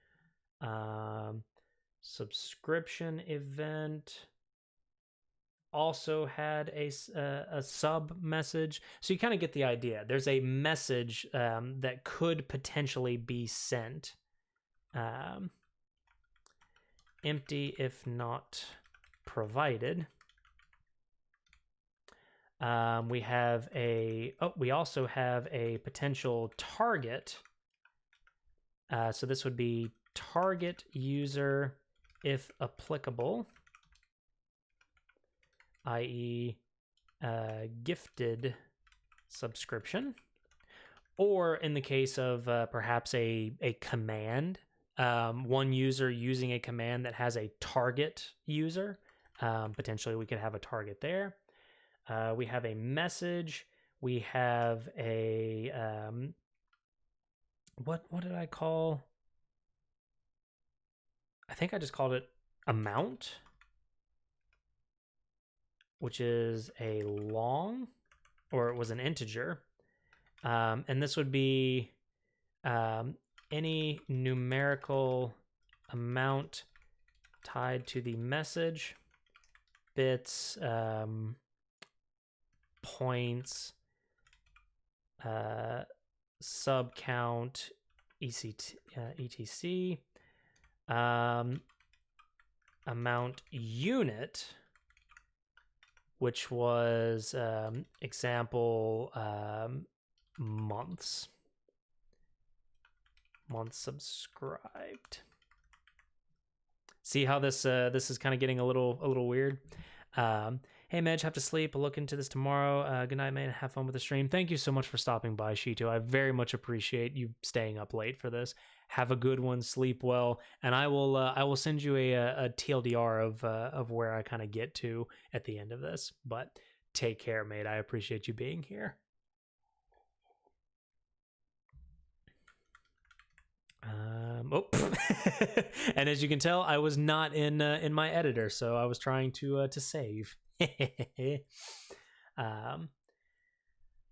Subscription event also had a sub message. So you kind of get the idea. There's a message that could potentially be sent. Empty if not provided. We have we also have a potential target. So this would be target user if applicable, i.e. Gifted subscription. Or in the case of perhaps a command, one user using a command that has a target user. Potentially we could have a target there. We have a message. We have a what did I call? I think I just called it amount, which is a long, or it was an integer. And this would be any numerical amount tied to the message, bits, points, sub count, etc. Amount unit, which was example months subscribed. See how this is kind of getting a little weird. Hey, Medj, have to sleep. I'll look into this tomorrow. Good night, man. Have fun with the stream. Thank you so much for stopping by, Shito. I very much appreciate you staying up late for this. Have a good one. Sleep well, and I will send you a TLDR of where I kind of get to at the end of this. But take care, mate. I appreciate you being here. And as you can tell, I was not in my editor, so I was trying to save.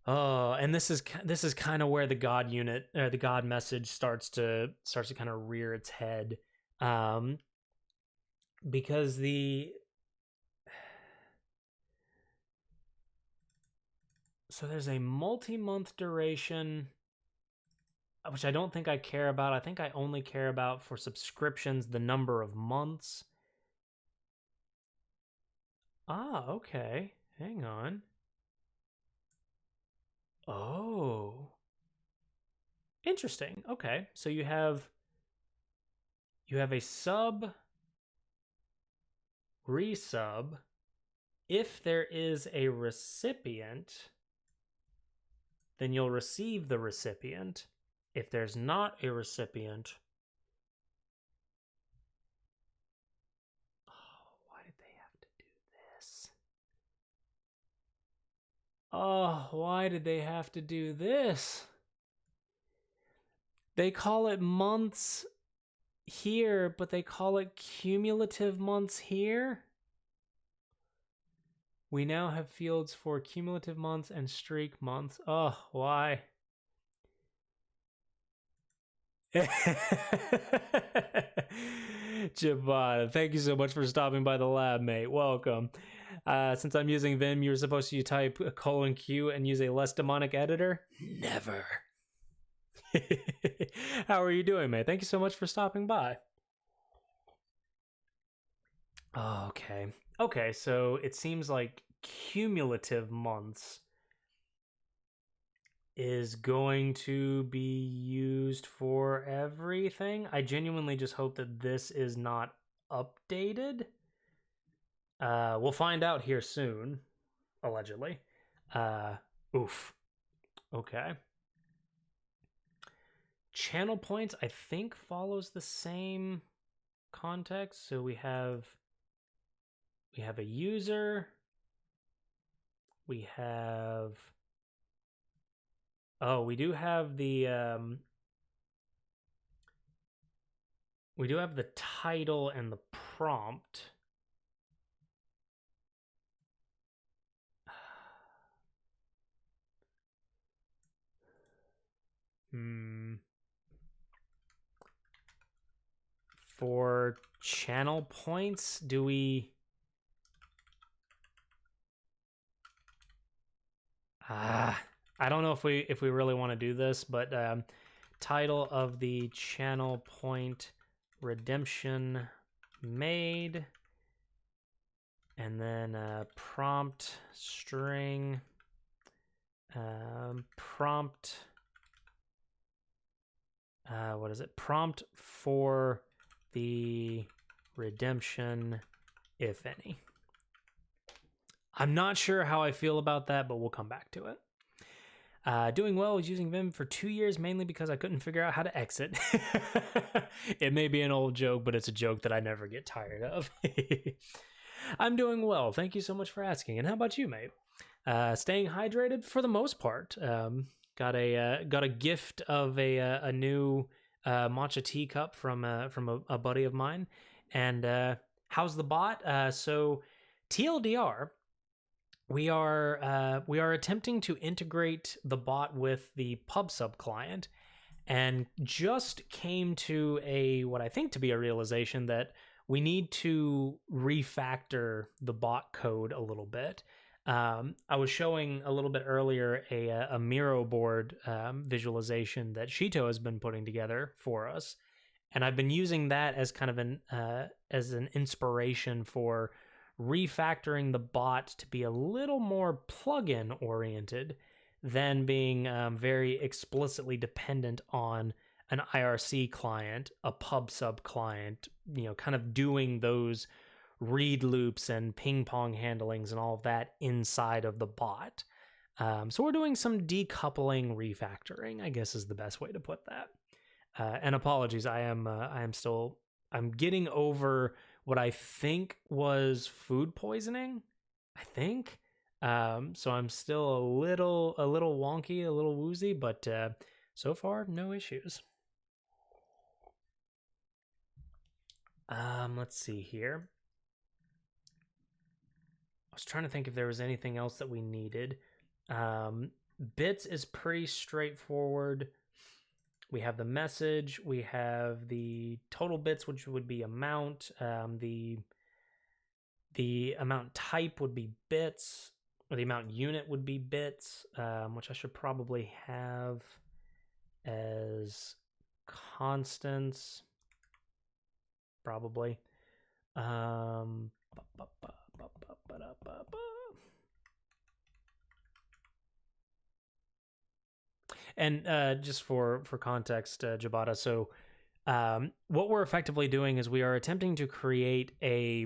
And this is kind of where the God unit or the God message starts to kind of rear its head, because so there's a multi-month duration, which I don't think I care about. I think I only care about for subscriptions the number of months. Okay. Hang on. Oh. Interesting. Okay. So you have a sub, resub. If there is a recipient, then you'll receive the recipient. If there's not a recipient, why did they have to do this? Why did they have to do this? They call it months here, but they call it cumulative months here. We now have fields for cumulative months and streak months. Why? Jabba, thank you so much for stopping by the lab, mate. Welcome. Since I'm using Vim, you're supposed to type :Q and use a less demonic editor? Never. How are you doing, mate? Thank you so much for stopping by. Okay, so it seems like cumulative months is going to be used for everything. I genuinely just hope that this is not updated. We'll find out here soon, allegedly. Oof. Okay. Channel points, I think, follows the same context. So we have a user. We have... we do have the title and the prompt. For channel points, do we... I don't know if we really want to do this, but title of the channel point redemption made, and then prompt string prompt what is it? Prompt for the redemption, if any. I'm not sure how I feel about that, but we'll come back to it. Doing well, was using Vim for 2 years, mainly because I couldn't figure out how to exit. It may be an old joke, but it's a joke that I never get tired of. I'm doing well. Thank you so much for asking. And how about you, mate? Staying hydrated for the most part. Got a gift of a new matcha teacup from a buddy of mine. And how's the bot? So TLDR, we are attempting to integrate the bot with the PubSub client, and just came to a what I think to be a realization that we need to refactor the bot code a little bit. I was showing a little bit earlier a Miro board visualization that Shito has been putting together for us, and I've been using that as kind of an as an inspiration for refactoring the bot to be a little more plugin oriented than being very explicitly dependent on an IRC client, a PubSub client, kind of doing those read loops and ping pong handlings and all of that inside of the bot. So we're doing some decoupling refactoring, I guess is the best way to put that. And apologies, I'm getting over what I think was food poisoning. I think. So I'm still a little wonky, a little woozy, but so far no issues. Let's see here. I was trying to think if there was anything else that we needed. Bits is pretty straightforward. We have the message, we have the total bits, which would be amount. The amount type would be bits, or the amount unit would be bits, which I should probably have as constants, probably. And just for context, Jabata, so what we're effectively doing is we are attempting to create a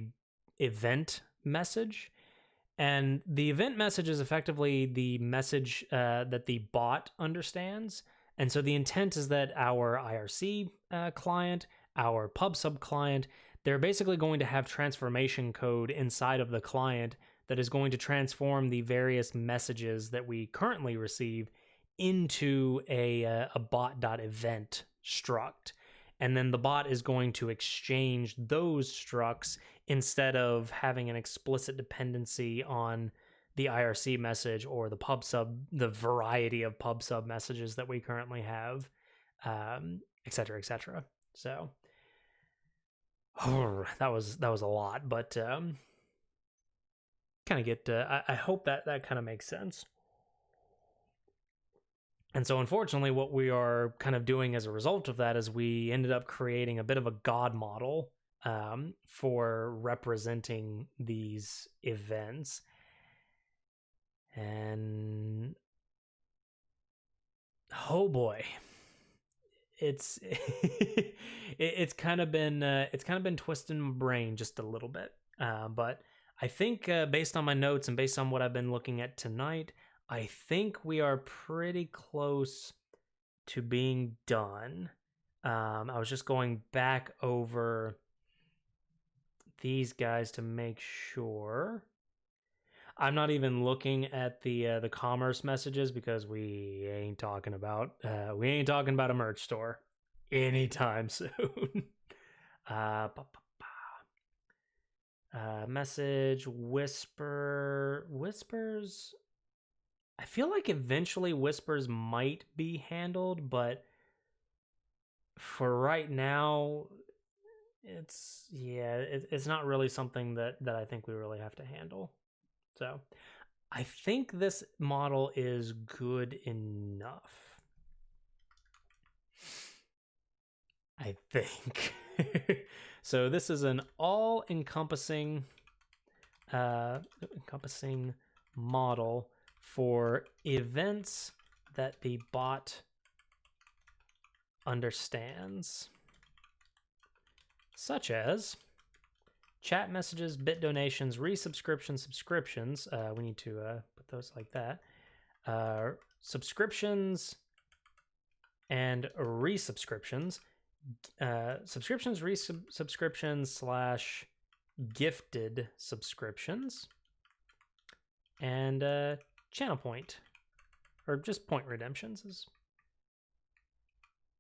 event message, and the event message is effectively the message that the bot understands. And so the intent is that our IRC client, our PubSub client, they're basically going to have transformation code inside of the client that is going to transform the various messages that we currently receive into a bot.event struct. And then the bot is going to exchange those structs instead of having an explicit dependency on the IRC message or the PubSub, the variety of PubSub messages that we currently have, et cetera, et cetera. So that was a lot, but kind of get. I hope that kind of makes sense. And so, unfortunately, what we are kind of doing as a result of that is we ended up creating a bit of a God model for representing these events. And oh boy, it's it's kind of been twisting my brain just a little bit. But I think based on my notes and based on what I've been looking at tonight, I think we are pretty close to being done. I was just going back over these guys to make sure. I'm not even looking at the commerce messages because we ain't talking about a merch store anytime soon. Message whispers. I feel like eventually whispers might be handled, but for right now, it's not really something that I think we really have to handle. So I think this model is good enough. I think. So this is an all-encompassing model for events that the bot understands, such as chat messages, bit donations, resubscriptions, subscriptions. We need to put those like that. Subscriptions and resubscriptions. Subscriptions, resubscriptions / gifted subscriptions, and channel point, or just point redemptions.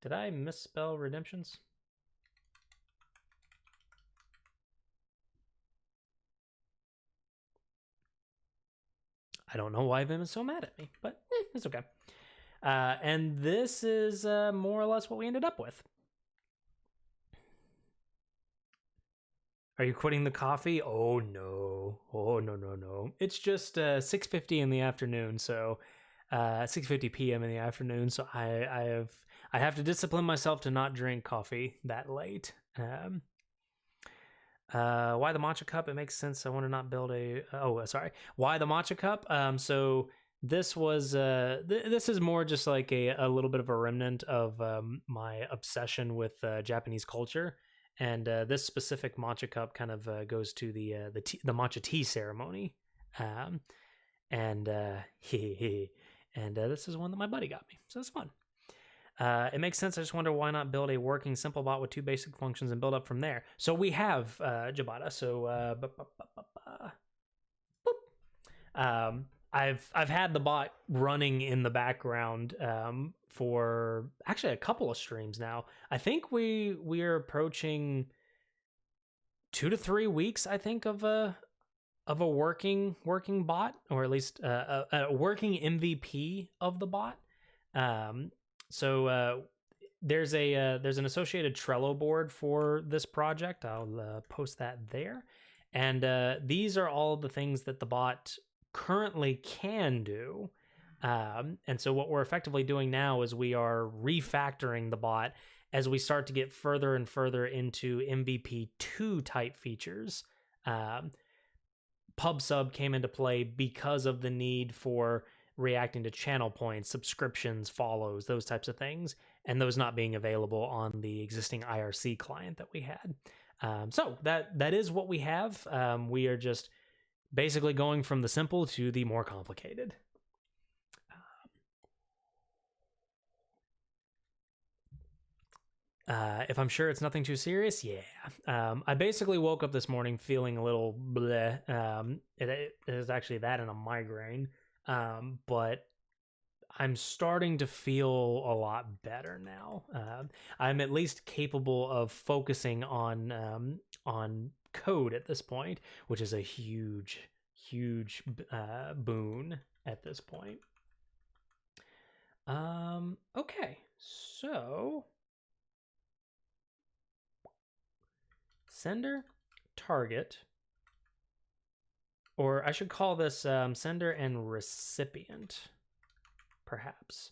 Did I misspell redemptions? I don't know why Vim is so mad at me, but it's okay. And this is more or less what we ended up with. Are you quitting the coffee? Oh no. Oh no. It's just 6:50 in the afternoon, so 6:50 p.m. in the afternoon, so I have to discipline myself to not drink coffee that late. Why the matcha cup? It makes sense. I want to not build a why the matcha cup? So this was this is more just like a little bit of a remnant of my obsession with Japanese culture. And this specific matcha cup kind of goes to the matcha tea ceremony, and and this is one that my buddy got me, so it's fun. It makes sense. I just wonder why not build a working simple bot with 2 basic functions and build up from there. So we have Jabata. So I've had the bot running in the background for actually a couple of streams now. I think we're approaching 2 to 3 weeks, I think, of a working bot, or at least a working MVP of the bot. So there's an associated Trello board for this project. I'll post that there, and these are all the things that the bot currently can do. And so what we're effectively doing now is we are refactoring the bot as we start to get further and further into MVP 2 type features. PubSub came into play because of the need for reacting to channel points, subscriptions, follows, those types of things, and those not being available on the existing IRC client that we had. So that is what we have. We are just basically going from the simple to the more complicated. If I'm sure it's nothing too serious, yeah. I basically woke up this morning feeling a little bleh. It is actually that and a migraine. But I'm starting to feel a lot better now. I'm at least capable of focusing on code at this point, which is a huge boon at this point. Okay, so sender, target, or I should call this sender and recipient, perhaps.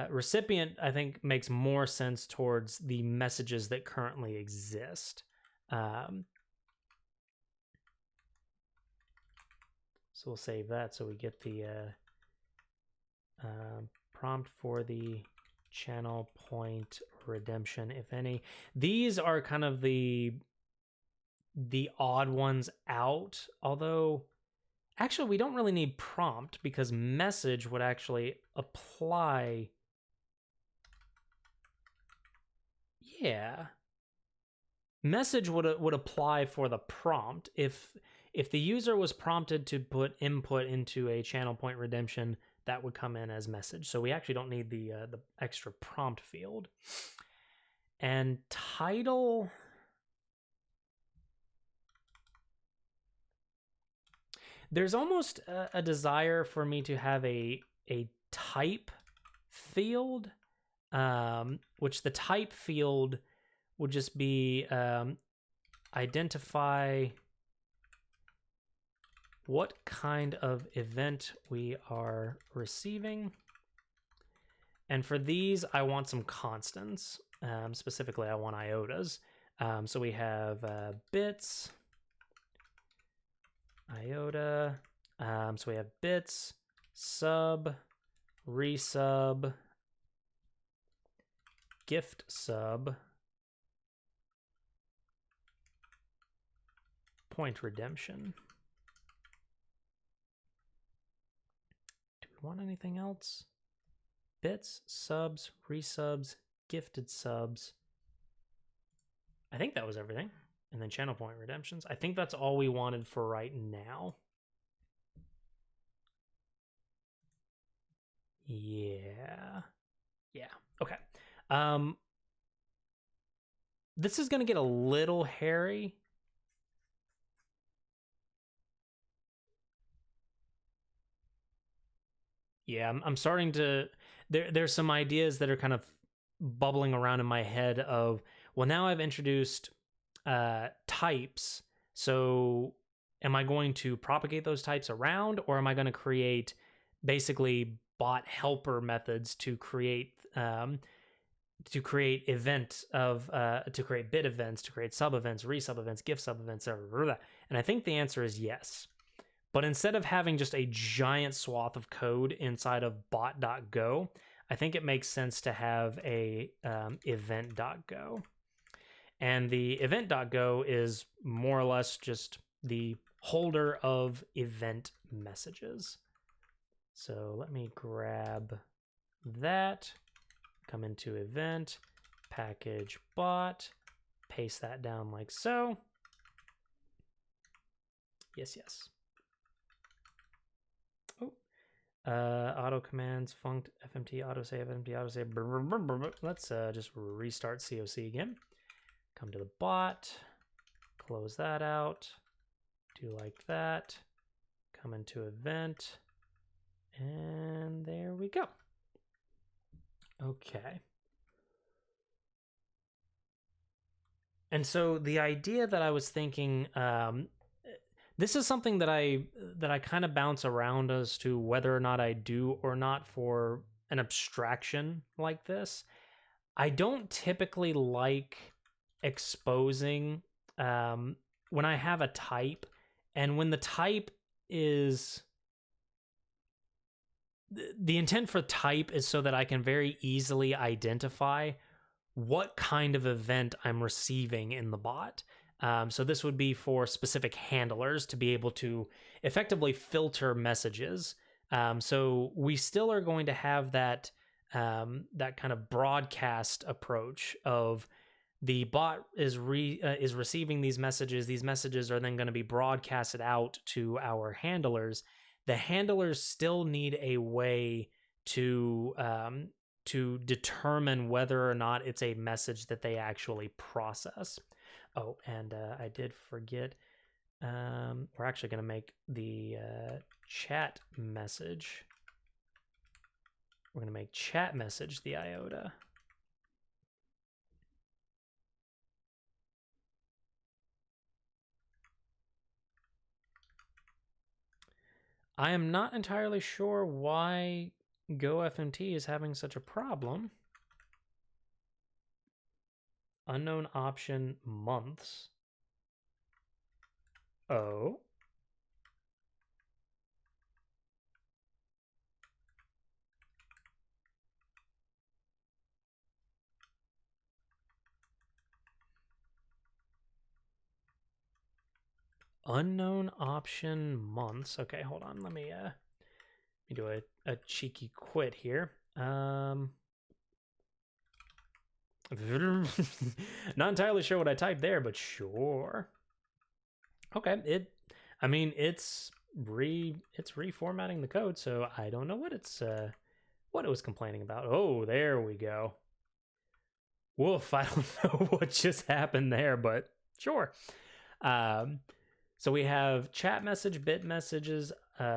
Recipient, I think, makes more sense towards the messages that currently exist. So we'll save that so we get the prompt for the channel point redemption, if any. These are kind of the odd ones out, although actually we don't really need prompt because message would actually apply. Yeah, message would apply for the prompt if the user was prompted to put input into a channel point redemption, that would come in as message. So we actually don't need the extra prompt field. And title, there's almost a desire for me to have a type field, which the type field would just be identify what kind of event we are receiving. And for these, I want some constants. Specifically, I want iotas. So we have bits, iota. So we have bits, sub, resub, gift sub, point redemption. Do we want anything else? Bits, subs, resubs, gifted subs. I think that was everything. and then channel point redemptions. I think that's all we wanted for right now. Yeah. Okay. This is going to get a little hairy. Yeah, I'm starting to. There's some ideas that are kind of bubbling around in my head of, well, now I've introduced types. So am I going to propagate those types around, or am I going to create basically bot helper methods to create to create bit events, to create sub events, resub events, gift sub events, and I think the answer is yes. But instead of having just a giant swath of code inside of bot.go, I think it makes sense to have a event.go. And the event.go is more or less just the holder of event messages. So let me grab that, come into event, package bot, paste that down like so. Yes. Auto commands, funct, fmt, autosave, fmt, autosave. Let's just restart COC again. Come to the bot, close that out, do like that, come into event, and there we go. Okay. And so the idea that I was thinking, this is something that I kind of bounce around as to whether or not I do or not for an abstraction like this. I don't typically like exposing when I have a type, and when the type is the intent for type is so that I can very easily identify what kind of event I'm receiving in the bot. So this would be for specific handlers to be able to effectively filter messages. So we still are going to have that that kind of broadcast approach of the bot is receiving these messages. These messages are then going to be broadcasted out to our handlers. The handlers still need a way to determine whether or not it's a message that they actually process. Oh, and I did forget. We're actually going to make the chat message. We're going to make chat message the IOTA. I am not entirely sure why GoFMT is having such a problem. Unknown option months. Oh. Unknown option months. Okay, hold on. Let me do a cheeky quit here. Not entirely sure what I typed there, but sure. Okay, it's reformatting the code, so I don't know what what it was complaining about. Oh, there we go. Woof, I don't know what just happened there, but sure. So we have chat message, bit messages,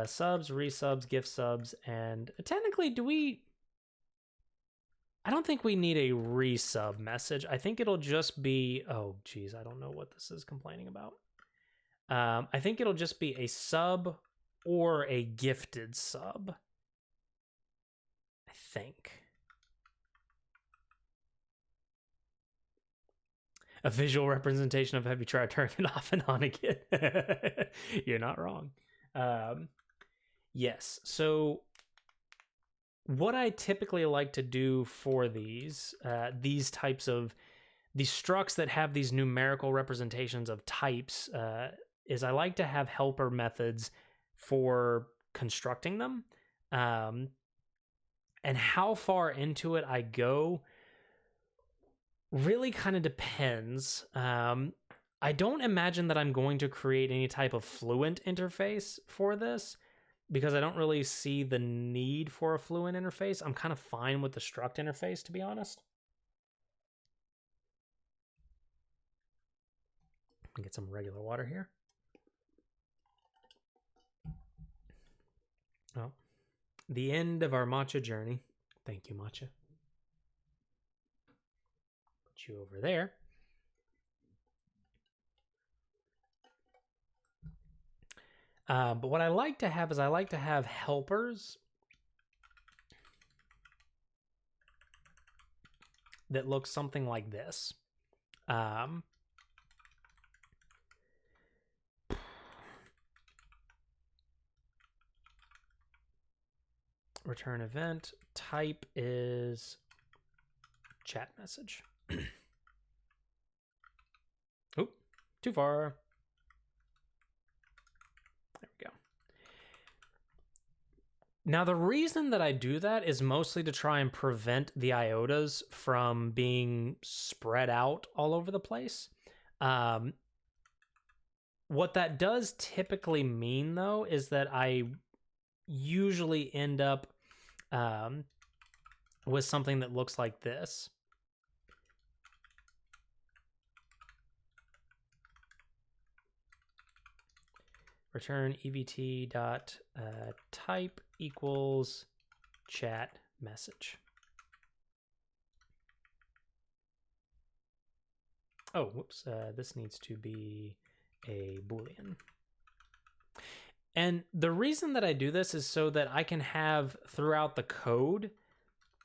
subs, resubs, gift subs, and technically, I don't think we need a resub message. I think it'll just be, oh geez, I don't know what this is complaining about. I think it'll just be a sub or a gifted sub. I think. A visual representation of have you tried turning it off and on again? You're not wrong. Yes. So what I typically like to do for these types of these structs that have these numerical representations of types is I like to have helper methods for constructing them. And how far into it I go really kind of depends. I don't imagine that I'm going to create any type of Fluent interface for this because I don't really see the need for a Fluent interface. I'm kind of fine with the struct interface, to be honest. Get some regular water here. Well, the end of our matcha journey. Thank you, matcha. Put you over there. But what I like to have is I like to have helpers that look something like this. Return event type is chat message. Oop, too far. There we go. Now, the reason that I do that is mostly to try and prevent the IOTAs from being spread out all over the place. What that does typically mean, though, is that I usually end up with something that looks like this. Return evt dot type equals chat message. Oh, whoops. This needs to be a Boolean. And the reason that I do this is so that I can have throughout the code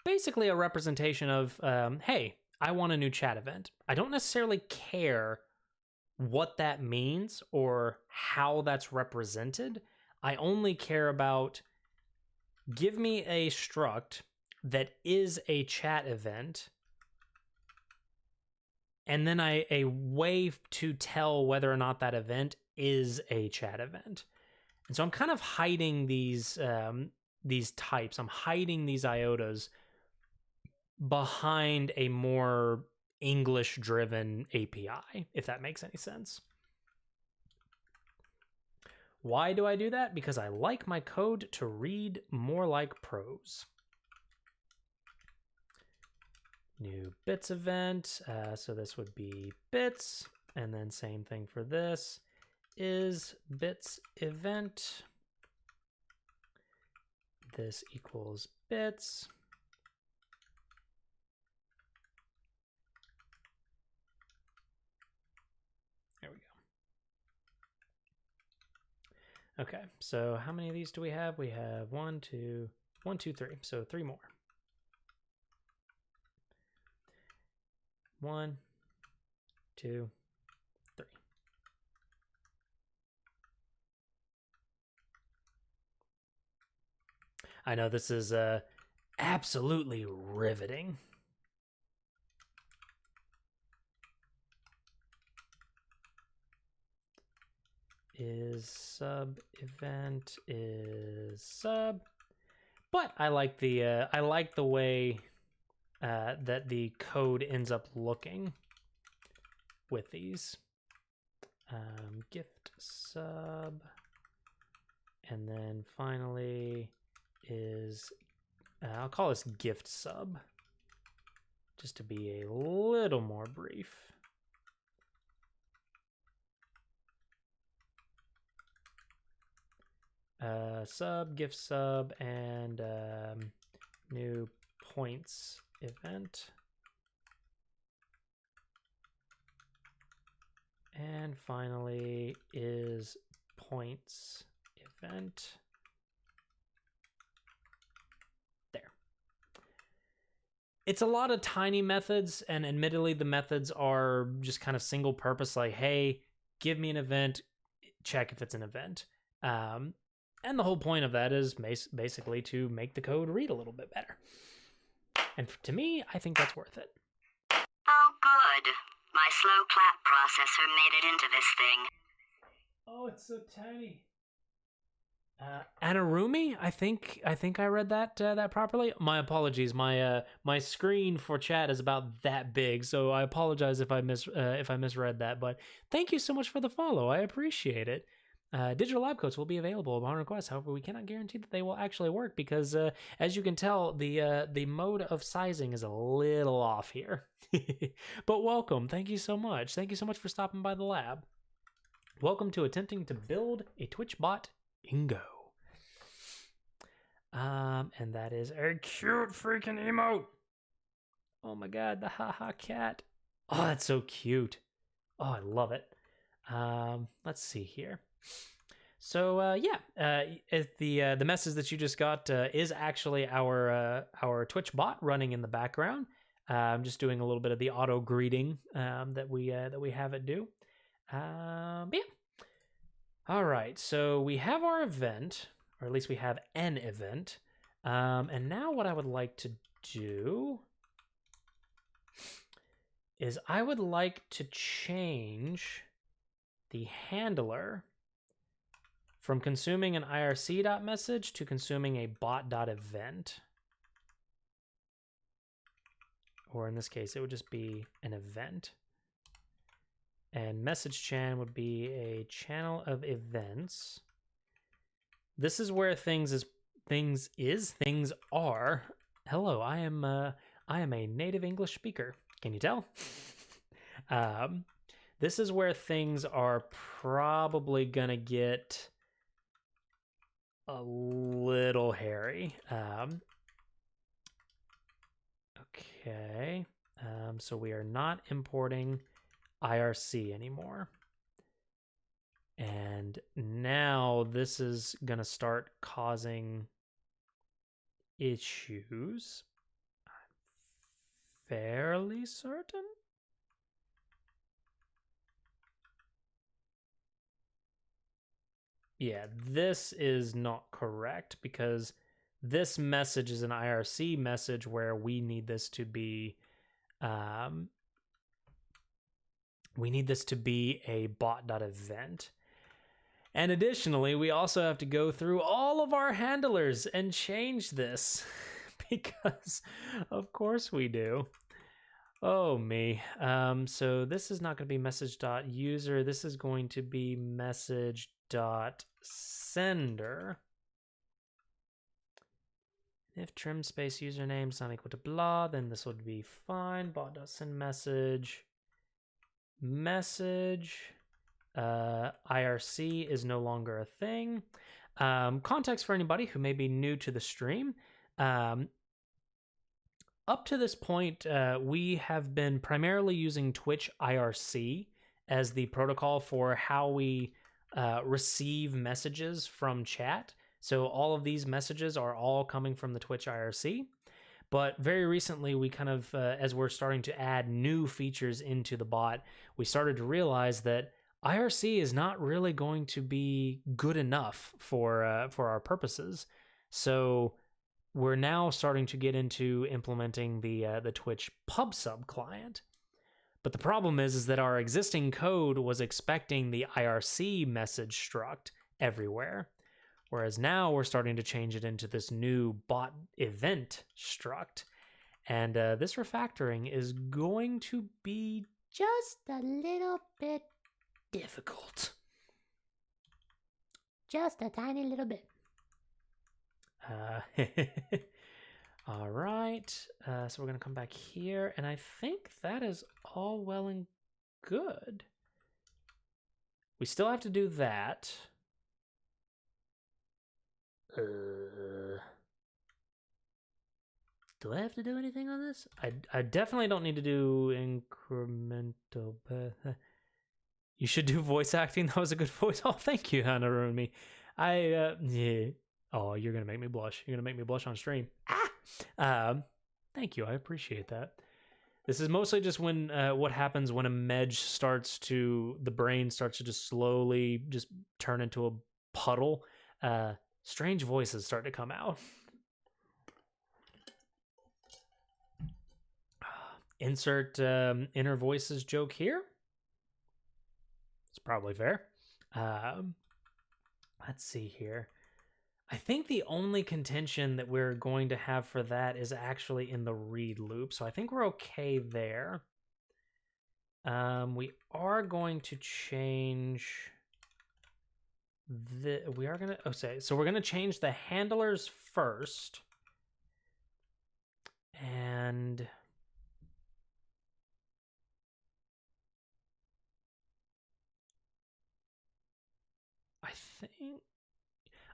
basically a representation of, hey, I want a new chat event. I don't necessarily care what that means or how that's represented. I only care about, give me a struct that is a chat event, and then a way to tell whether or not that event is a chat event. And so I'm kind of hiding these types. I'm hiding these IOTAs behind a more English-driven API, if that makes any sense. Why do I do that? Because I like my code to read more like prose. New bits event. So this would be bits, and then same thing for this. Is bits event. This equals bits. There we go. Okay, so how many of these do we have? We have 1, 2, 3. So 3 more. 1, 2, 3. I know this is absolutely riveting. Is sub event is sub, but I like the way that the code ends up looking with these. Gift sub, and then finally is, I'll call this gift sub, just to be a little more brief. Sub, gift sub, and new points event. And finally is points event. There. It's a lot of tiny methods, and admittedly the methods are just kind of single purpose, like, hey, give me an event, check if it's an event. And the whole point of that is basically to make the code read a little bit better. And to me, I think that's worth it. Oh, good. My slow clap processor made it into this thing. Oh, it's so tiny. Anarumi, I think I read that properly. My apologies. My screen for chat is about that big, so I apologize if I misread that. But thank you so much for the follow. I appreciate it. Digital lab coats will be available upon request. However, we cannot guarantee that they will actually work because, as you can tell, the mode of sizing is a little off here. But welcome. Thank you so much. Thank you so much for stopping by the lab. Welcome to attempting to build a Twitch bot, Ingo. And that is a cute freaking emote. Oh my god, the haha cat. Oh, that's so cute. Oh, I love it. Let's see here. So the message that you just got is actually our Twitch bot running in the background. I'm just doing a little bit of the auto greeting that we have it do. Yeah. All right, so we have our event, or at least we have an event. And now what I would like to do is I would like to change the handler from consuming an IRC.message to consuming a bot.event. Or in this case, it would just be an event. And message chan would be a channel of events. This is where things are. Hello, I am a native English speaker. Can you tell? This is where things are probably gonna get a little hairy. Okay. So we are not importing IRC anymore. And now this is gonna start causing issues. I'm fairly certain. Yeah, this is not correct because this message is an IRC message where we need this to be a bot.event. And additionally, we also have to go through all of our handlers and change this because of course we do. Oh me. So this is not going to be message.user. This is going to be message.sender. If trim space username is not equal to blah, then this would be fine. Bot.send message. IRC is no longer a thing. Context for anybody who may be new to the stream. Up to this point, we have been primarily using Twitch IRC as the protocol for how we receive messages from chat. So all of these messages are all coming from the Twitch IRC. But very recently, we kind of, as we're starting to add new features into the bot, we started to realize that IRC is not really going to be good enough for our purposes. So we're now starting to get into implementing the Twitch PubSub client. But the problem is that our existing code was expecting the IRC message struct everywhere. Whereas now we're starting to change it into this new bot event struct. And this refactoring is going to be just a little bit difficult. Just a tiny little bit. All right. So we're going to come back here. And I think that is all well and good. We still have to do that. Do I have to do anything on this? I definitely don't need to do incremental. You should do voice acting. That was a good voice. Oh, thank you, Hanarumi. Yeah. Oh, you're gonna make me blush. You're gonna make me blush on stream. Thank you. I appreciate that. This is mostly just when what happens when a the brain starts to just slowly just turn into a puddle. Strange voices start to come out. Insert inner voices joke here. It's probably fair. Let's see here. I think the only contention that we're going to have for that is actually in the read loop. So I think we're okay there. We are going to change we are going to, okay, so we're going to change the handlers first. And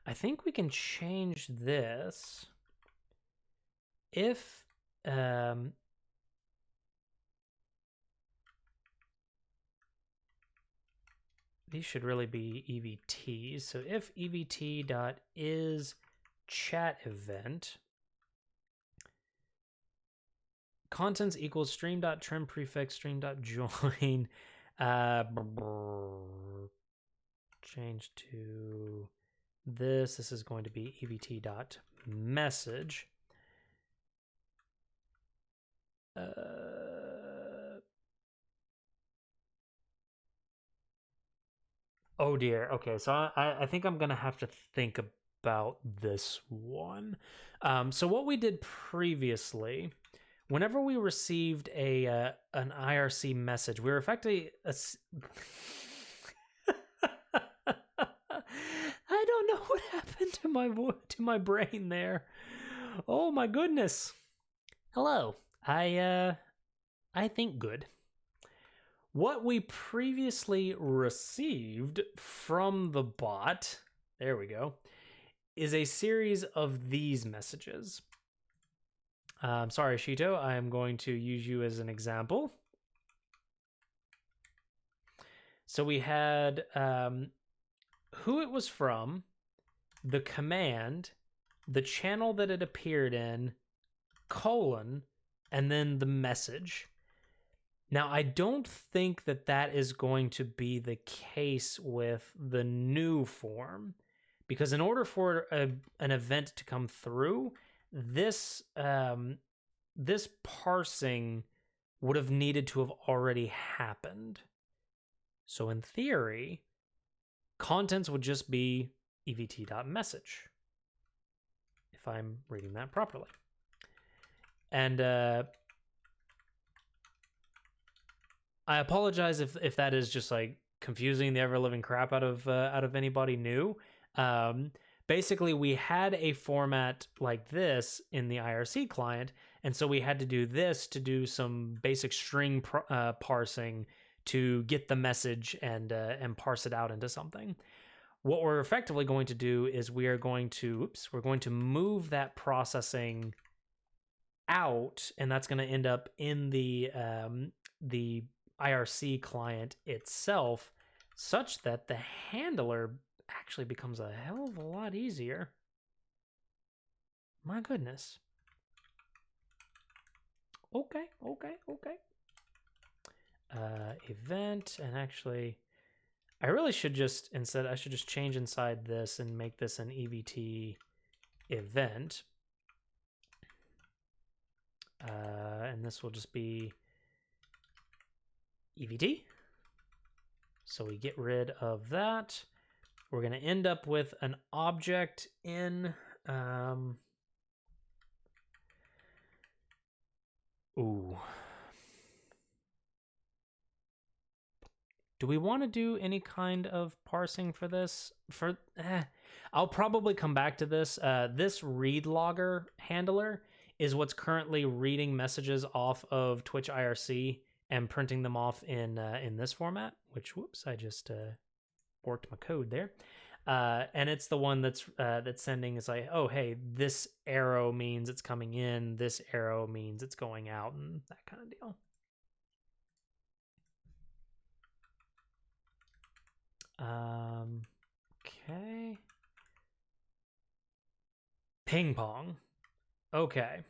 I think we can change this if these should really be EVTs. So if EVT.is chat event contents equals stream.trim prefix stream.join change to this. This is going to be evt.message. Oh dear. Okay, so I think I'm gonna have to think about this one. So what we did previously, whenever we received an IRC message, we were effectively I don't know what happened to my brain there. Oh my goodness. Hello. I think good. What we previously received from the bot, there we go, is a series of these messages. Sorry, Shito, I am going to use you as an example. So we had who it was from, the command, the channel that it appeared in, colon, and then the message. Now, I don't think that that is going to be the case with the new form, because in order for an event to come through, this this parsing would have needed to have already happened. So in theory, contents would just be evt.message, if I'm reading that properly. And I apologize if that is just like confusing the ever living crap out of anybody new. Basically, we had a format like this in the IRC client, and so we had to do this to do some basic string parsing to get the message and parse it out into something. What we're effectively going to do is we're going to move that processing out, and that's going to end up in the IRC client itself, such that the handler actually becomes a hell of a lot easier. My goodness. Okay. Event, and actually, I really should just, instead, I should just change inside this and make this an EVT event. And this will just be EVT. So we get rid of that. We're going to end up with an object in ooh. Do we want to do any kind of parsing for this? I'll probably come back to this. This read logger handler is what's currently reading messages off of Twitch IRC and printing them off in this format, which, whoops, I just worked my code there. And it's the one that's sending, is like, oh, hey, this arrow means it's coming in, this arrow means it's going out, and that kind of deal. Okay. Ping pong. Okay.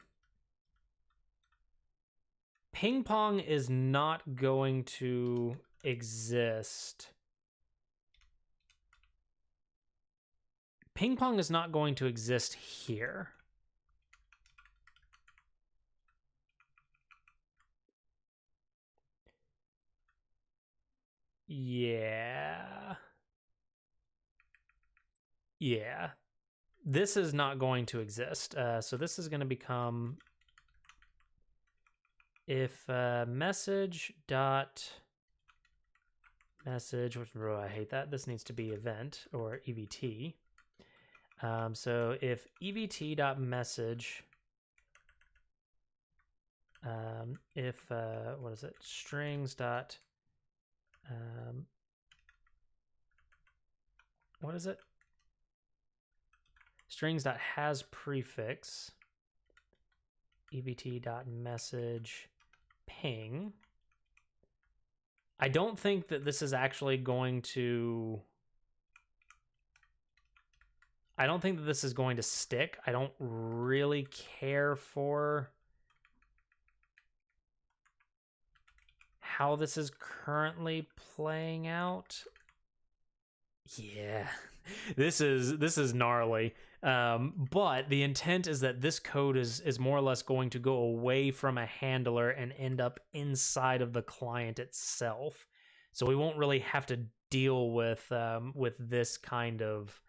Ping pong is not going to exist. Ping pong is not going to exist here. Yeah. this is not going to exist. So this is going to become if message dot message, which I hate that. This needs to be event or EVT. So if EVT dot message, if what is it? Strings dot what is it? Strings dot has prefix EVT dot message ping. I don't think that this is actually going to. I don't think that this is going to stick. I don't really care for how this is currently playing out. Yeah, this is gnarly. But the intent is that this code is more or less going to go away from a handler and end up inside of the client itself. So we won't really have to deal with this kind of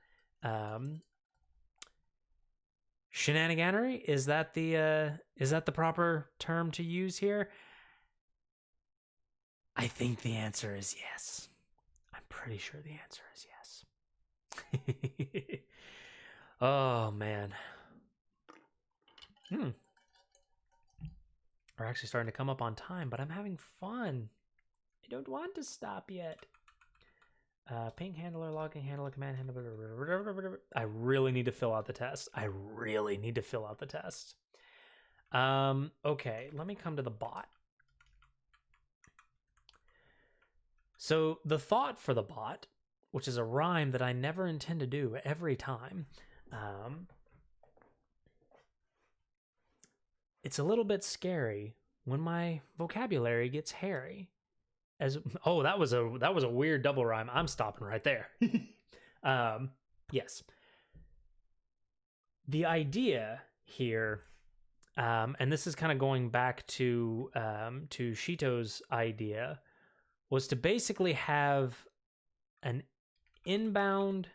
shenaniganery. Is that the proper term to use here? I think the answer is yes. I'm pretty sure the answer is yes. Oh, man. We're actually starting to come up on time, but I'm having fun. I don't want to stop yet. Ping handler, logging handler, command handler. I really need to fill out the test. Okay, let me come to the bot. So the thought for the bot, which is a rhyme that I never intend to do every time, it's a little bit scary when my vocabulary gets hairy. That was a weird double rhyme. I'm stopping right there. Yes. The idea here, and this is kind of going back to Shito's idea, was to basically have an inbound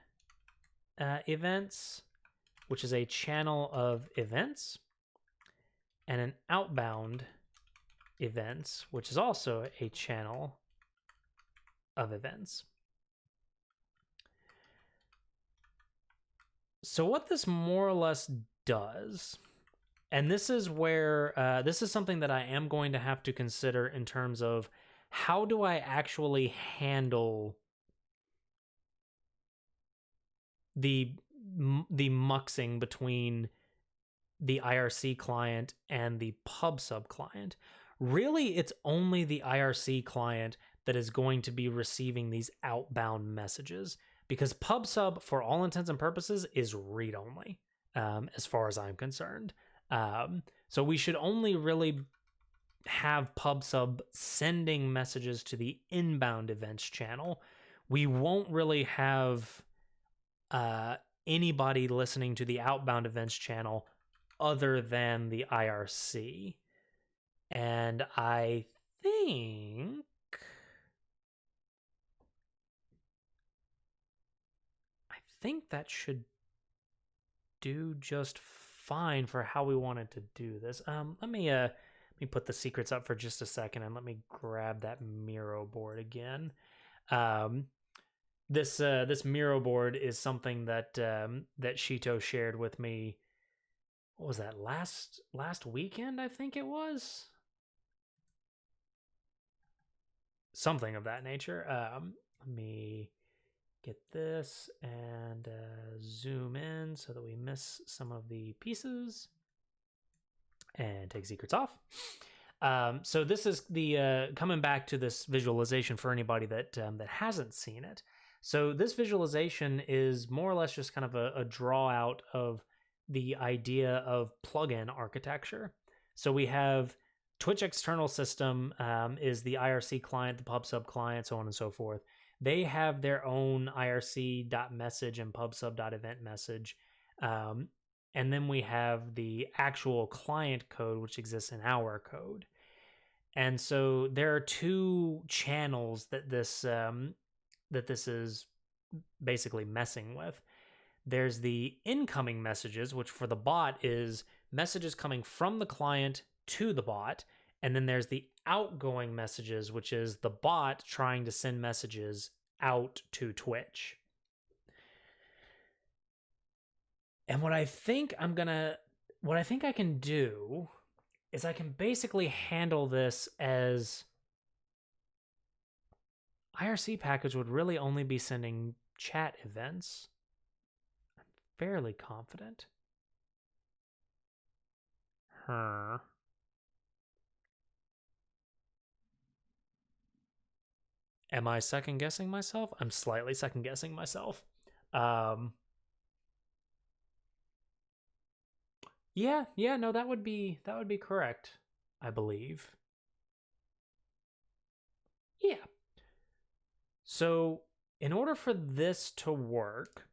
events, which is a channel of events, and an outbound events, which is also a channel of events. So what this more or less does, and this is where this is something that I am going to have to consider in terms of how do I actually handle the muxing between the IRC client and the PubSub client. Really, it's only the IRC client that is going to be receiving these outbound messages, because PubSub, for all intents and purposes, is read-only, as far as I'm concerned. So we should only really have PubSub sending messages to the inbound events channel. We won't really have anybody listening to the outbound events channel other than the IRC. And I think that should do just fine for how we wanted to do this. Let me put the secrets up for just a second, and let me grab that Miro board again. This Miro board is something that that Shito shared with me. What was that, last weekend? I think it was something of that nature. Let me get this and zoom in so that we miss some of the pieces, and take secrets off. So this is the coming back to this visualization for anybody that hasn't seen it. So this visualization is more or less just kind of a draw out of the idea of plugin architecture. So we have Twitch external system is the IRC client, the PubSub client, so on and so forth. They have their own IRC.message and PubSub.event message. And then we have the actual client code, which exists in our code. And so there are two channels that this is basically messing with. There's the incoming messages, which for the bot is messages coming from the client to the bot. And then there's the outgoing messages, which is the bot trying to send messages out to Twitch. And what I think I can do is I can basically handle this as IRC package would really only be sending chat events. I'm fairly confident. Am I second guessing myself? I'm slightly second guessing myself. Yeah, no, that would be correct, I believe. Yeah. So, in order for this to work,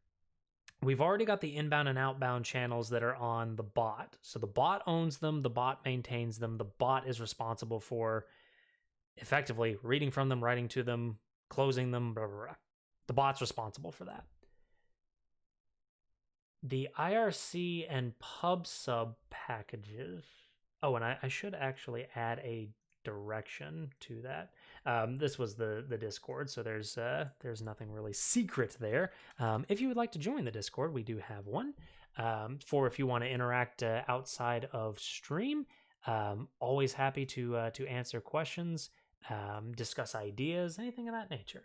we've already got the inbound and outbound channels that are on the bot. So the bot owns them, the bot maintains them, the bot is responsible for effectively reading from them, writing to them, closing them, blah, blah, blah. The bot's responsible for that. The IRC and PubSub packages. Oh, and I should actually add a direction to that. This was the Discord, so there's nothing really secret there. If you would like to join the Discord, we do have one. For if you want to interact outside of stream, always happy to answer questions, discuss ideas, anything of that nature.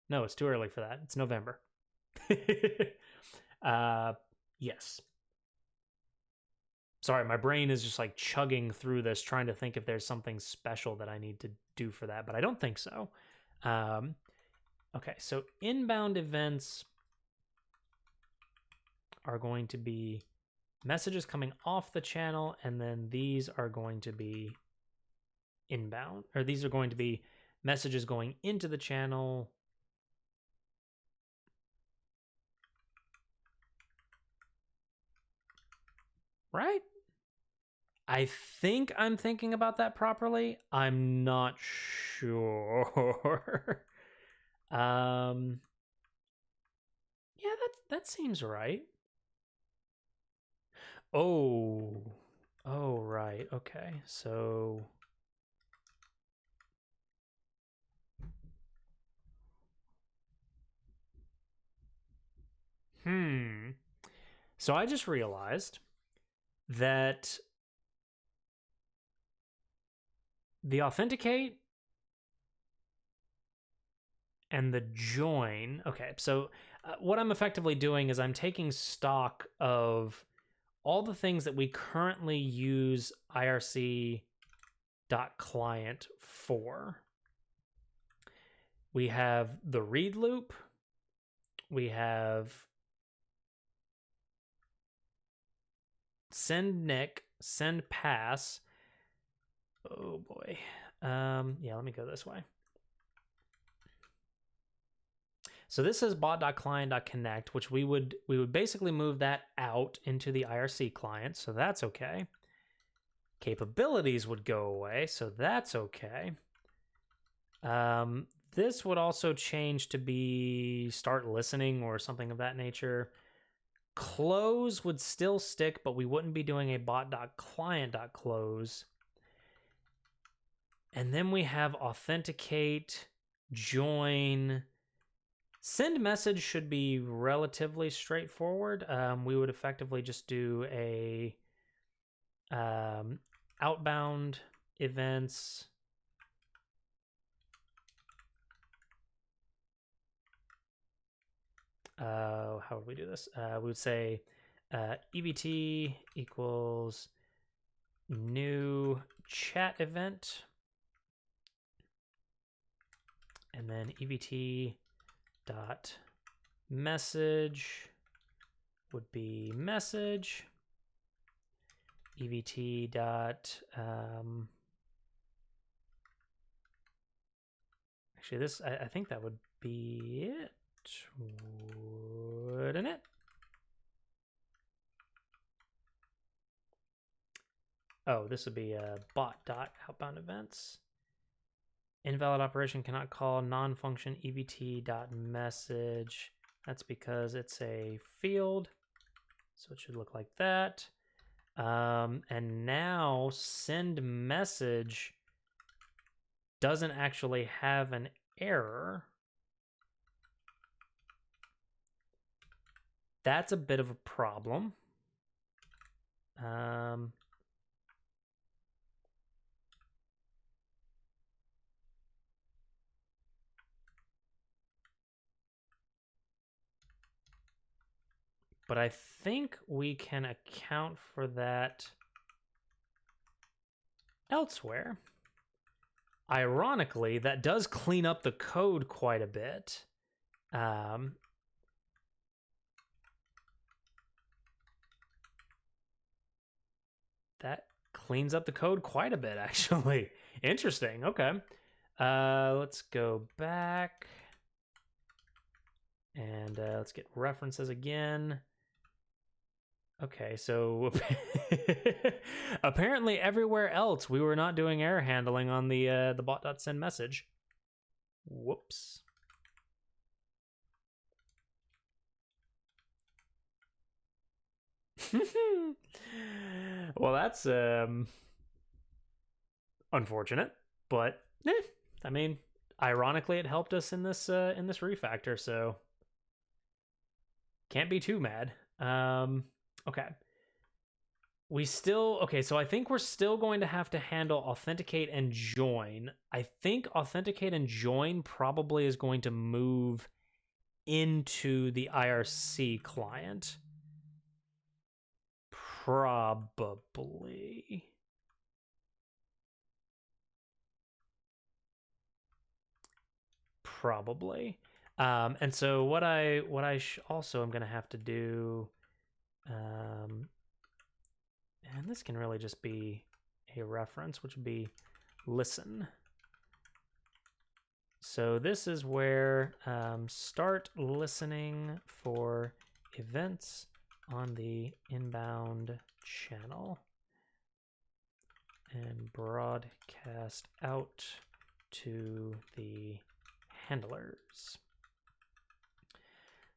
No, it's too early for that. It's November. Yes. Sorry, my brain is just like chugging through this, trying to think if there's something special that I need to do for that, but I don't think so. Okay, so inbound events are going to be messages coming off the channel, and then these are going to be inbound, or these are going to be messages going into the channel. Right? I think I'm thinking about that properly. I'm not sure. Yeah, that seems right. Oh, right. Okay, so so I just realized that the authenticate and the join. Okay, so what I'm effectively doing is I'm taking stock of all the things that we currently use IRC.client for. We have the read loop. We have send nick, send pass. Oh boy. Yeah, let me go this way. So this is bot.client.connect, which we would basically move that out into the IRC client, so that's okay. Capabilities would go away, so that's okay. This would also change to be start listening or something of that nature. Close would still stick, but we wouldn't be doing a bot.client.close. And then we have authenticate, join. Send message should be relatively straightforward. We would effectively just do a outbound events. How would we do this? We would say EBT equals new chat event. And then EBT dot message would be message. EBT dot actually this I think that would be it, wouldn't it? Oh, this would be bot dot outbound events. Invalid operation cannot call non-function evt.message. That's because it's a field, so it should look like that. And now send message doesn't actually have an error. That's a bit of a problem. But I think we can account for that elsewhere. Ironically, that does clean up the code quite a bit. That cleans up the code quite a bit, actually. Interesting. Okay. Let's go back. And let's get references again. Okay, so apparently everywhere else we were not doing error handling on the bot.send message. Whoops. Well, that's unfortunate, but I mean, ironically, it helped us in this refactor, so can't be too mad. Okay. So I think we're still going to have to handle authenticate and join. I think authenticate and join probably is going to move into the IRC client. Probably. And so what I also am going to have to do, and this can really just be a reference, which would be listen. So this is where start listening for events on the inbound channel and broadcast out to the handlers.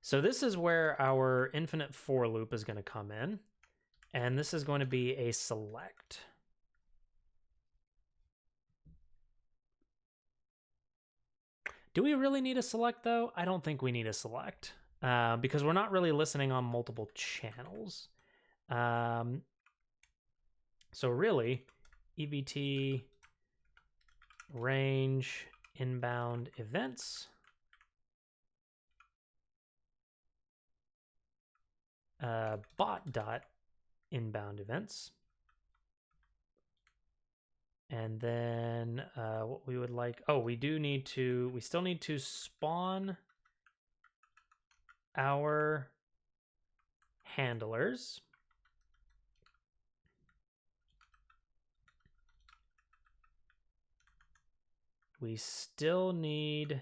So this is where our infinite for loop is going to come in, and this is going to be a select. Do we really need a select, though? I don't think we need a select, because we're not really listening on multiple channels. So really, EVT range inbound events. Bot dot inbound events. And then what we would like, we still need to spawn our handlers. We still need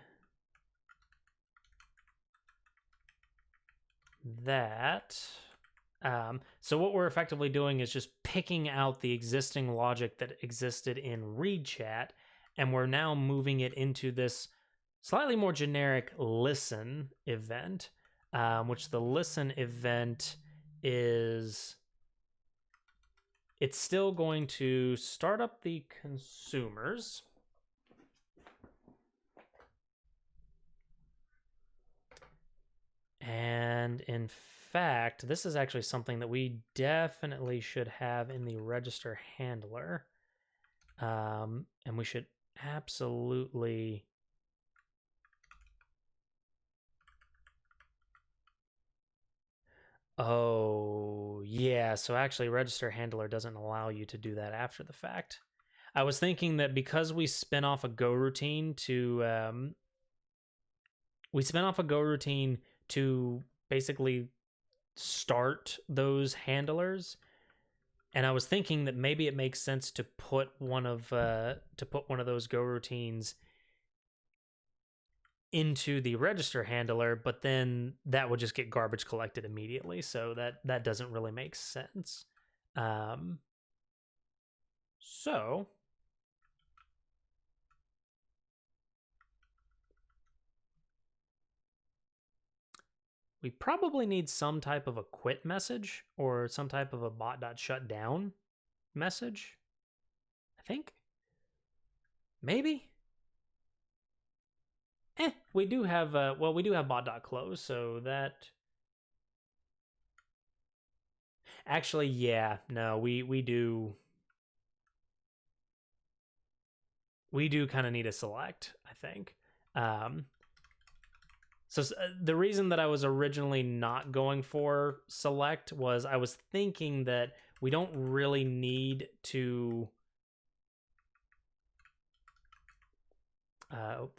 that. So what we're effectively doing is just picking out the existing logic that existed in read chat, and we're now moving it into this slightly more generic listen event, which the listen event is, it's still going to start up the consumers. And in fact, this is actually something that we definitely should have in the register handler. And we should absolutely... Oh, yeah. So actually, register handler doesn't allow you to do that after the fact. I was thinking that because we spin off a Go routine to... we spin off a Go routine to basically start those handlers, and I was thinking that maybe it makes sense to put one of those Go routines into the register handler, but then that would just get garbage collected immediately, so that doesn't really make sense. So we probably need some type of a quit message or some type of a bot.shutdown message. I think. Maybe. We do have we do have bot.close, so that actually, yeah, no, we do kind of need a select, I think. So the reason that I was originally not going for select was I was thinking that we don't really need to.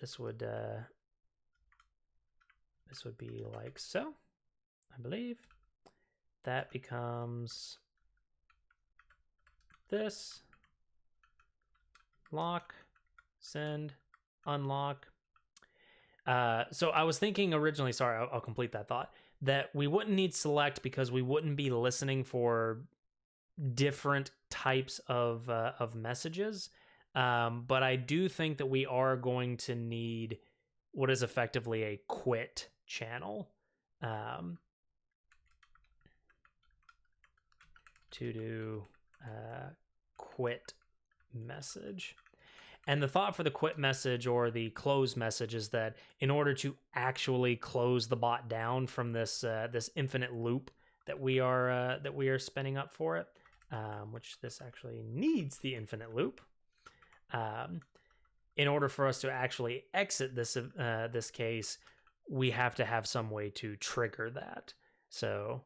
This would be like so, I believe. That becomes this. Lock, send, unlock. So I was thinking originally, sorry, I'll complete that thought, that we wouldn't need select because we wouldn't be listening for different types of messages. But I do think that we are going to need what is effectively a quit channel to do quit message. And the thought for the quit message or the close message is that in order to actually close the bot down from this this infinite loop that we are spinning up for it, which this actually needs the infinite loop. In order for us to actually exit this this case, we have to have some way to trigger that. So,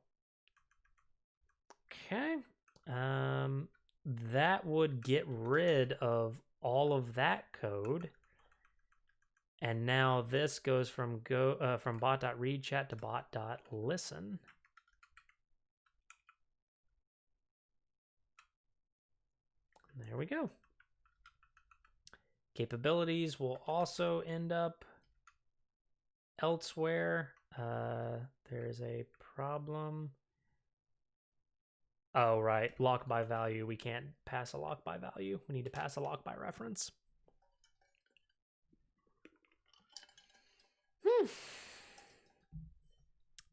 okay, that would get rid of all of that code, and now this goes from from bot.readChat to bot.listen. There we go. Capabilities will also end up elsewhere. There's a problem. Oh, right. Lock by value. We can't pass a lock by value. We need to pass a lock by reference.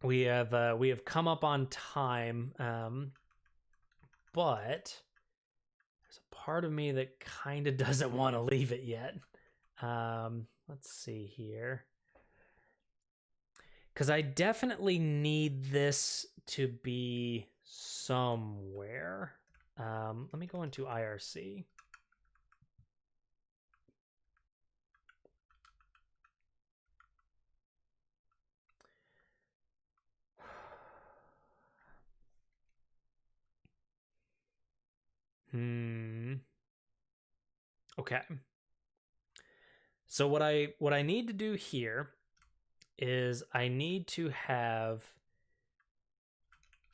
We have come up on time, but there's a part of me that kind of doesn't want to leave it yet. Let's see here. Because I definitely need this to be somewhere. Let me go into IRC. Okay. So what I need to do here is I need to have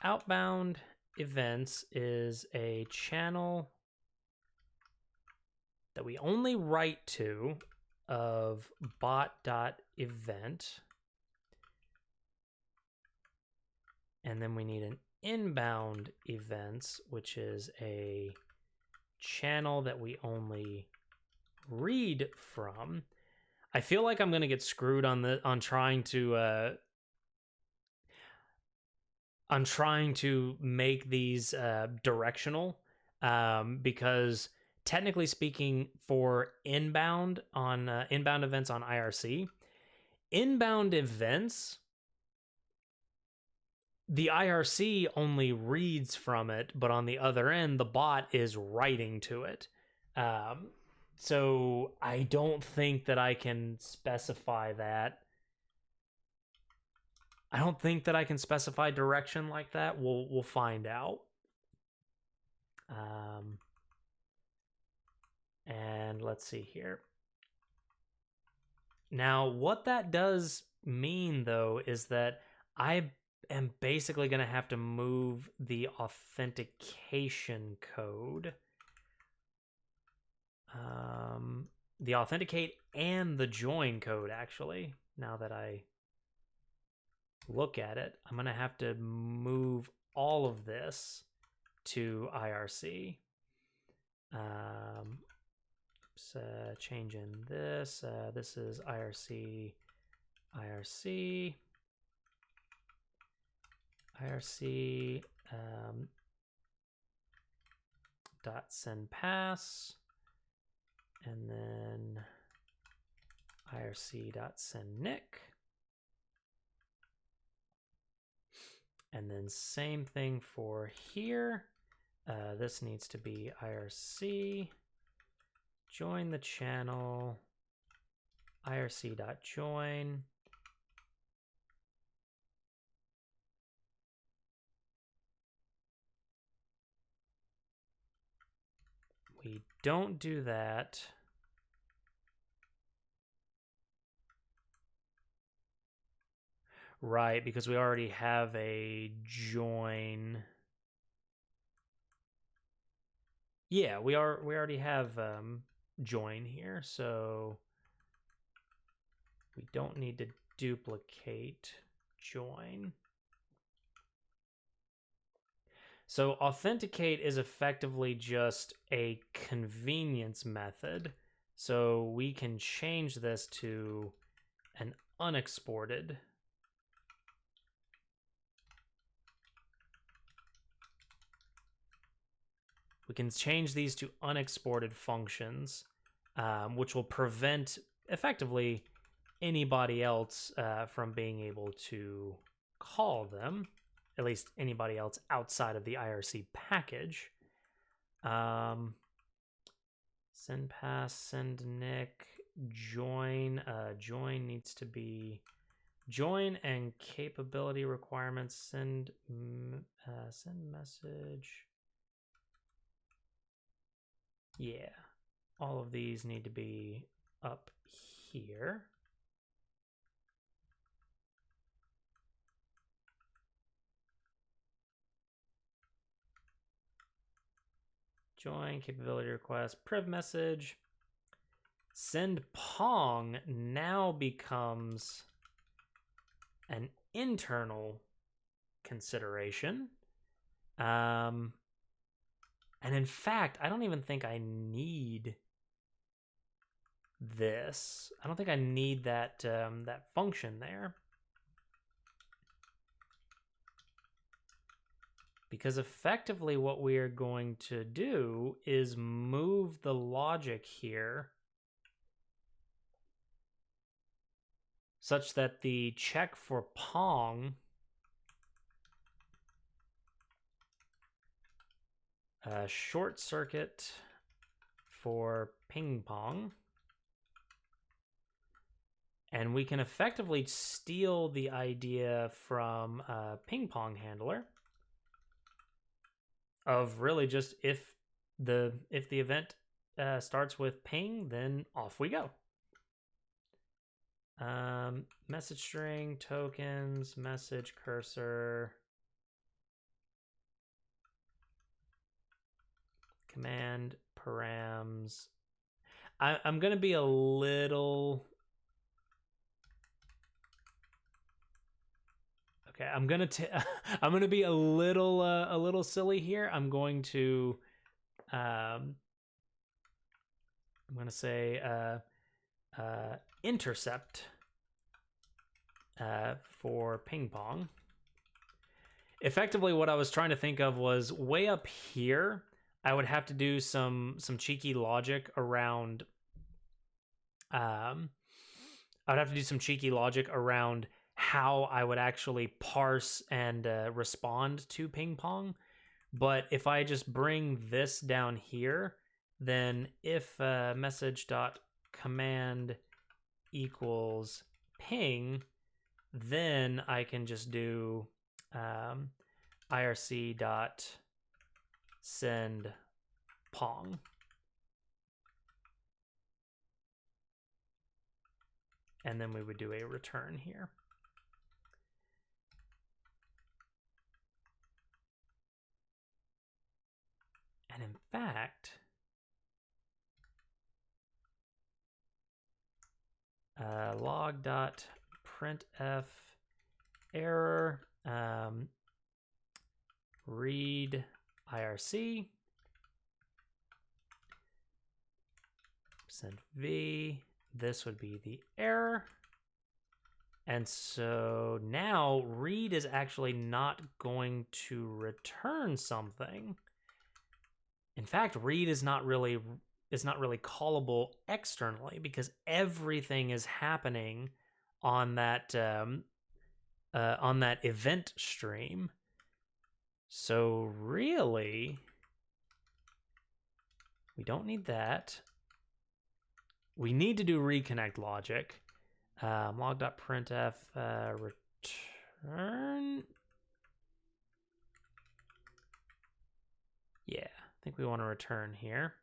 outbound events is a channel that we only write to of bot.event. And then we need an inbound events, which is a channel that we only read from. I feel like I'm going to get screwed on trying to make these directional, because technically speaking, for inbound events on IRC, inbound events, the IRC only reads from it, but on the other end, the bot is writing to it. So I don't think that I can specify that. I don't think that I can specify direction like that. We'll find out. And let's see here. Now, what that does mean, though, is that I am basically going to have to move the authentication code. The authenticate and the join code, actually, now that I look at it, I'm going to have to move all of this to IRC. Change in this. This is IRC. IRC dot send pass, and then IRC dot send nick, and then same thing for here. This needs to be IRC join the channel, IRC dot join. We don't do that. Right, because we already have a join. Yeah, we already have join here, so we don't need to duplicate join. So authenticate is effectively just a convenience method. So we can change this to an unexported. We can change these to unexported functions, which will prevent effectively anybody else from being able to call them, at least anybody else outside of the IRC package. Send pass, send nick, join. Join needs to be join and capability requirements. Send message. Yeah, all of these need to be up here. Join, capability request, priv message. Send Pong now becomes an internal consideration. And in fact, I don't even think I need this. I don't think I need that that function there. Because effectively what we are going to do is move the logic here such that the check for Pong short circuit for ping pong, and we can effectively steal the idea from ping pong handler of really just if the event starts with ping, then off we go. Message string, tokens, message cursor, command params. I'm gonna be a little. Okay, I'm gonna be a little silly here. I'm going to I'm gonna say intercept for ping pong. Effectively, what I was trying to think of was way up here. I would have to do some cheeky logic around. I would have to do some cheeky logic around how I would actually parse and respond to ping pong. But if I just bring this down here, then if message.command equals ping, then I can just do irc.send pong. And then we would do a return here. And in fact, log.printf error read IRC %v. This would be the error, And so now read is actually not going to return something. In fact, read is not really callable externally because everything is happening on that event stream. So really, we don't need that. We need to do reconnect logic. Log.printf return. Yeah, I think we want to return here.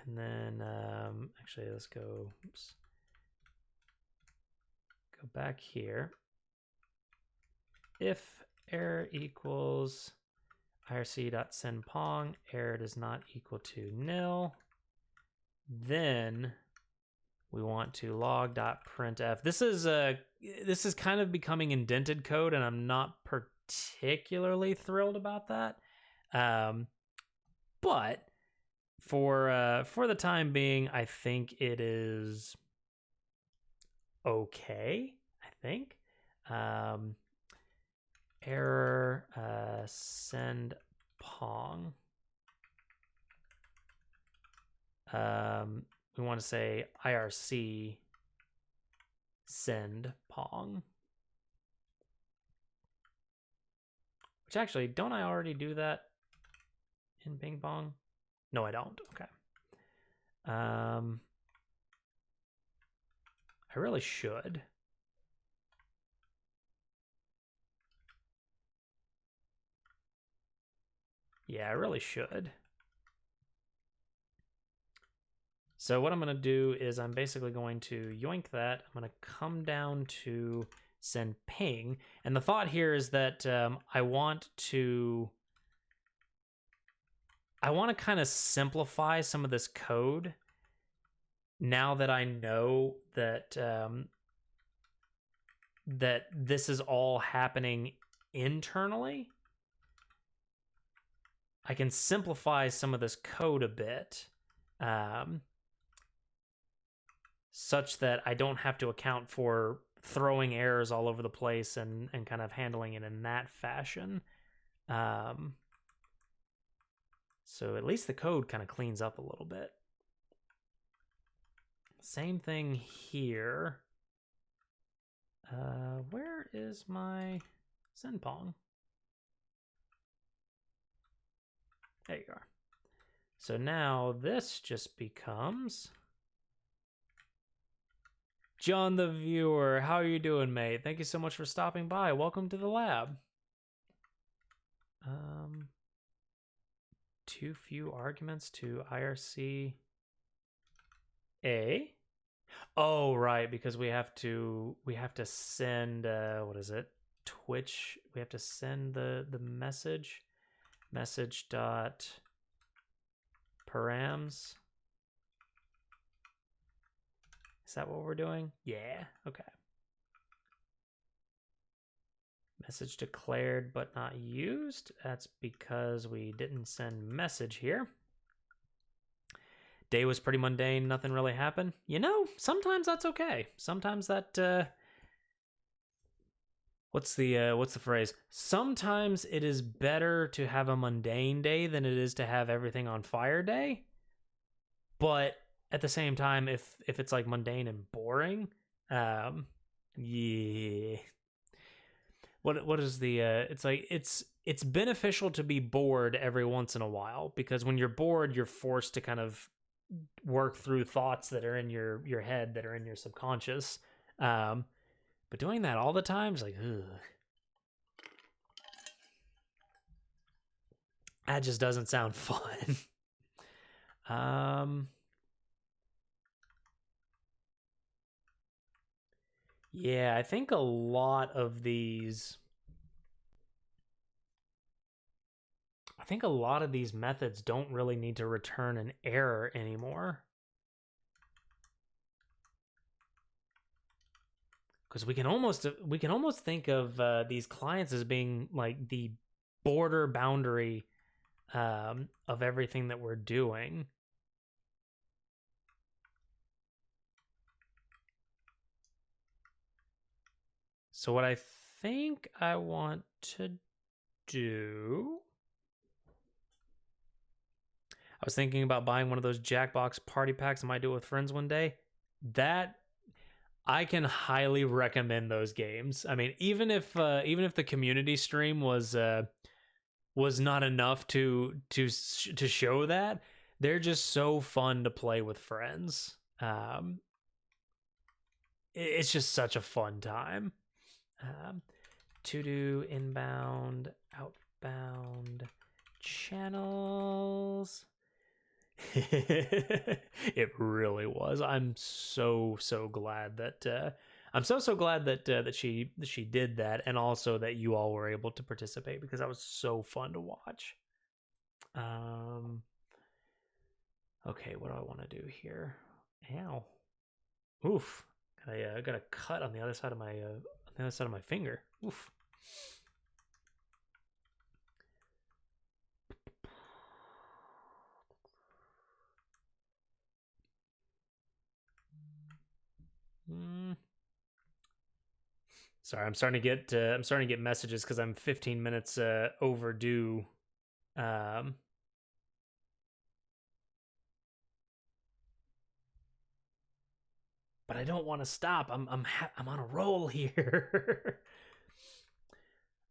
And then, actually, let's go, go back here. If error equals irc.sendPong, error does not equal to nil, then we want to log.printf. This is kind of becoming indented code, and I'm not particularly thrilled about that. But for the time being, I think it is okay. I think. Error send Pong. We want to say IRC send Pong. Which actually, don't I already do that in Ping Pong? No, I don't. Okay. I really should. Yeah, I really should. So what I'm going to do is I'm basically going to yoink that. I'm going to come down to send ping. And the thought here is that I want to kind of simplify some of this code now that I know that that this is all happening internally. I can simplify some of this code a bit, such that I don't have to account for throwing errors all over the place and kind of handling it in that fashion. So at least the code kind of cleans up a little bit. Same thing here. Where is my sendpong? There you are. So now this just becomes John the viewer. How are you doing, mate? Thank you so much for stopping by. Welcome to the lab. Too few arguments to IRC A. Oh, right, because we have to send what is it? Twitch. We have to send the message dot params. Is that what we're doing? Yeah. Okay. Message declared but not used. That's because we didn't send message here. Day was pretty mundane. Nothing really happened. You know, sometimes that's okay. Sometimes that what's the phrase? Sometimes it is better to have a mundane day than it is to have everything on fire day. But at the same time, if it's like mundane and boring, yeah. What is the it's like it's beneficial to be bored every once in a while, because when you're bored, you're forced to kind of work through thoughts that are in your head, that are in your subconscious. But doing that all the time is like, ugh. That just doesn't sound fun. Yeah, I think a lot of these methods don't really need to return an error anymore. Because we can almost think of these clients as being like the border boundary of everything that we're doing. So what I think I want to do, I was thinking about buying one of those Jackbox party packs. I might do it with friends one day. That I can highly recommend those games. I mean, even if the community stream was not enough to show that, they're just so fun to play with friends. It's just such a fun time. To do inbound, outbound channels. It really was. I'm so glad that I'm so glad that she did that, and also that you all were able to participate, because that was so fun to watch. Okay, what do I want to do here? Ow. Oof. I got a cut on the other side of my finger. Oof. Sorry, I'm starting to get messages because I'm 15 minutes overdue. But I don't want to stop. I'm on a roll here.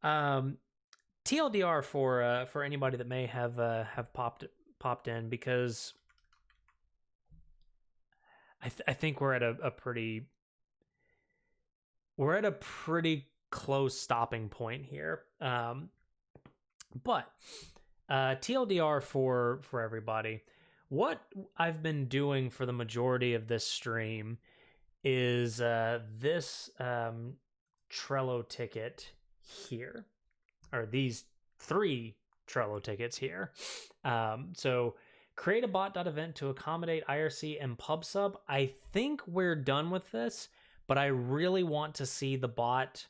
TLDR for anybody that may have popped in, because I think we're at a pretty close stopping point here. But TLDR for everybody, what I've been doing for the majority of this stream is this Trello ticket here, or these 3 Trello tickets here. So create a bot.event to accommodate IRC and PubSub. I think we're done with this, but I really want to see the bot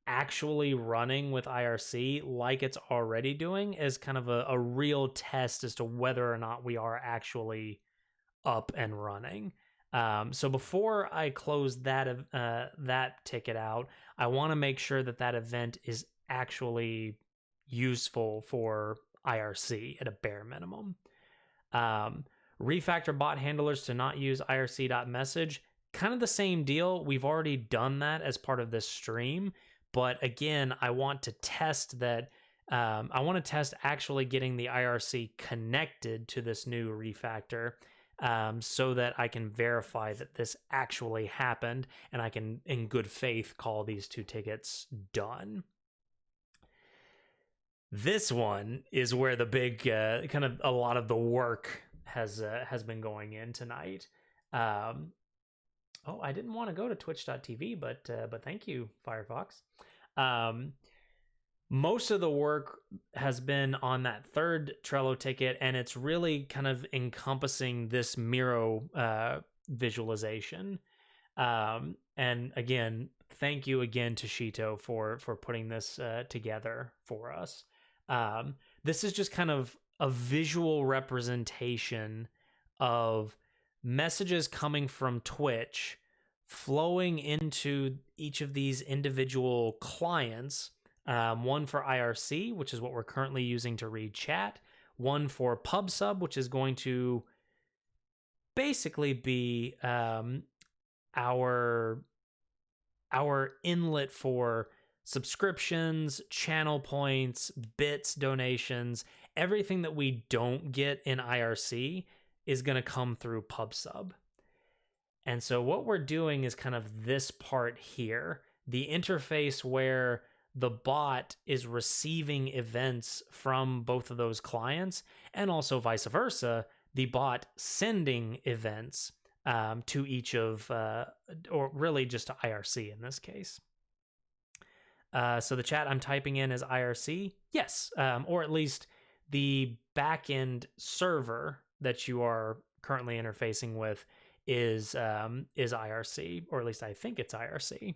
actually running with IRC like it's already doing, as kind of a real test as to whether or not we are actually up and running. So before I close that ticket out, I want to make sure that event is actually useful for IRC at a bare minimum. Refactor bot handlers to not use IRC.message. Kind of the same deal. We've already done that as part of this stream, but again, I want to test that. I want to test actually getting the IRC connected to this new refactor, so that I can verify that this actually happened, and I can, in good faith, call these 2 tickets done. This one is where the big kind of a lot of the work has been going in tonight. Oh, I didn't want to go to twitch.tv, but thank you, Firefox. Most of the work has been on that 3rd Trello ticket, and it's really kind of encompassing this Miro visualization. And again, thank you again to Shito for putting this together for us. This is just kind of a visual representation of messages coming from Twitch flowing into each of these individual clients. One for IRC, which is what we're currently using to read chat. One for PubSub, which is going to basically be our inlet for subscriptions, channel points, bits, donations. Everything that we don't get in IRC is going to come through PubSub. And so what we're doing is kind of this part here, the interface where the bot is receiving events from both of those clients, and also vice versa, the bot sending events to each of, or really just to IRC in this case. So the chat I'm typing in is IRC, yes, or at least the backend server that you are currently interfacing with is IRC, or at least I think it's IRC.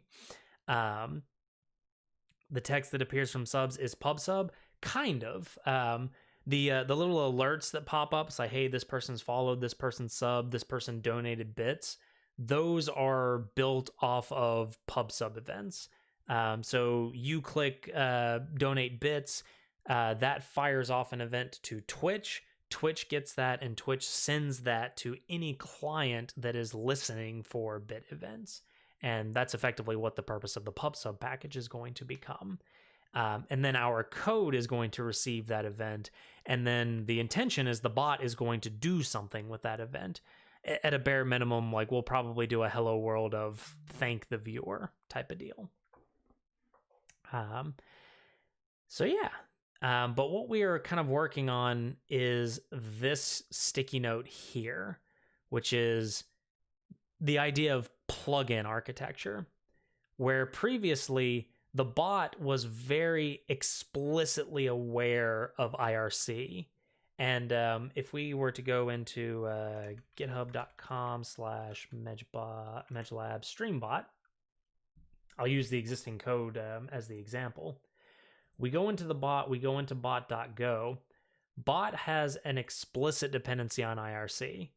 The text that appears from subs is PubSub, kind of. The little alerts that pop up, it's like, hey, this person's followed, this person subbed, this person donated bits. Those are built off of PubSub events. So you click donate bits, that fires off an event to Twitch. Twitch gets that, and Twitch sends that to any client that is listening for bit events. And that's effectively what the purpose of the PubSub package is going to become. And then our code is going to receive that event. And then the intention is the bot is going to do something with that event. At a bare minimum, like we'll probably do a hello world of thank the viewer type of deal. So yeah. But what we are kind of working on is this sticky note here, which is the idea of plugin architecture, where previously the bot was very explicitly aware of IRC. And if we were to go into github.com/medlab streambot, I'll use the existing code as the example. We go into the bot, we go into bot.go. Bot has an explicit dependency on IRC.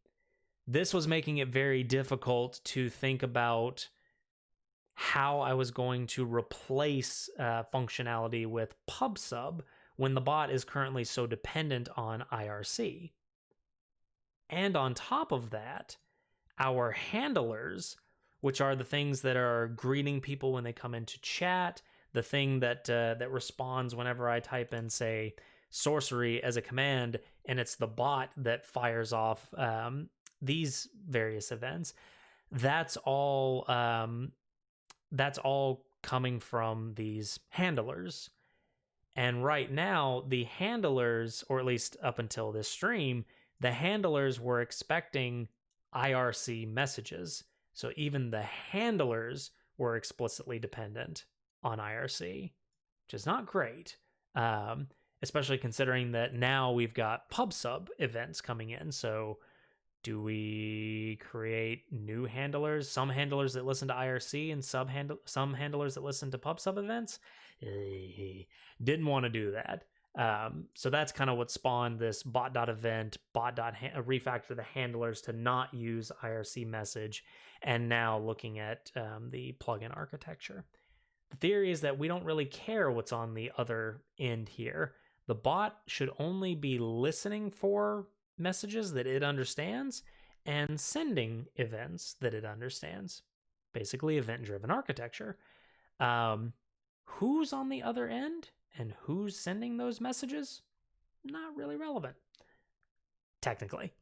This was making it very difficult to think about how I was going to replace functionality with PubSub when the bot is currently so dependent on IRC. And on top of that, our handlers, which are the things that are greeting people when they come into chat, the thing that responds whenever I type in, say, sorcery as a command, and it's the bot that fires off these various events. That's all coming from these handlers. And right now, the handlers, or at least up until this stream, the handlers were expecting IRC messages. So even the handlers were explicitly dependent on IRC, which is not great, especially considering that now we've got PubSub events coming in. So do we create new handlers? Some handlers that listen to IRC and some handlers that listen to PubSub events? Didn't want to do that. So that's kind of what spawned this bot.event, refactor the handlers to not use IRC message, and now looking at the plugin architecture. The theory is that we don't really care what's on the other end here. The bot should only be listening for messages that it understands and sending events that it understands. Basically, event-driven architecture. Who's on the other end and who's sending those messages? Not really relevant. Technically,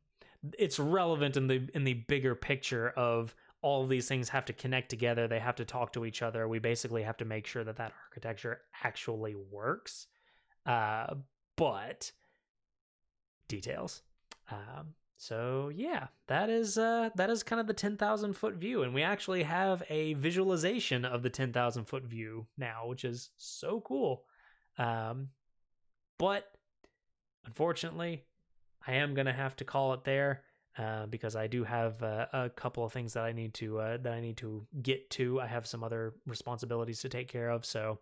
it's relevant in the bigger picture of all of these things have to connect together. They have to talk to each other. We basically have to make sure that architecture actually works. But details. So yeah, that is kind of the 10,000 foot view, and we actually have a visualization of the 10,000 foot view now, which is so cool. But unfortunately, I am gonna have to call it there because I do have a couple of things that I need to get to. I have some other responsibilities to take care of, so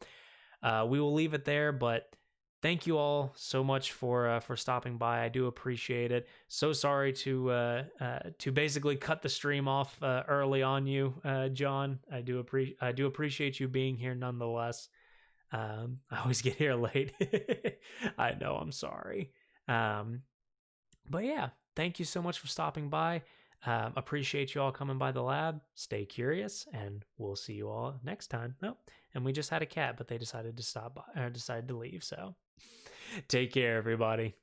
we will leave it there. But thank you all so much for stopping by. I do appreciate it. So sorry to basically cut the stream off early on you, John. I do appreciate you being here nonetheless. I always get here late. I know, I'm sorry. But yeah, thank you so much for stopping by. Appreciate you all coming by the lab. Stay curious, and we'll see you all next time. Oh, and we just had a cat, but they decided to stop by, or decided to leave. So take care, everybody.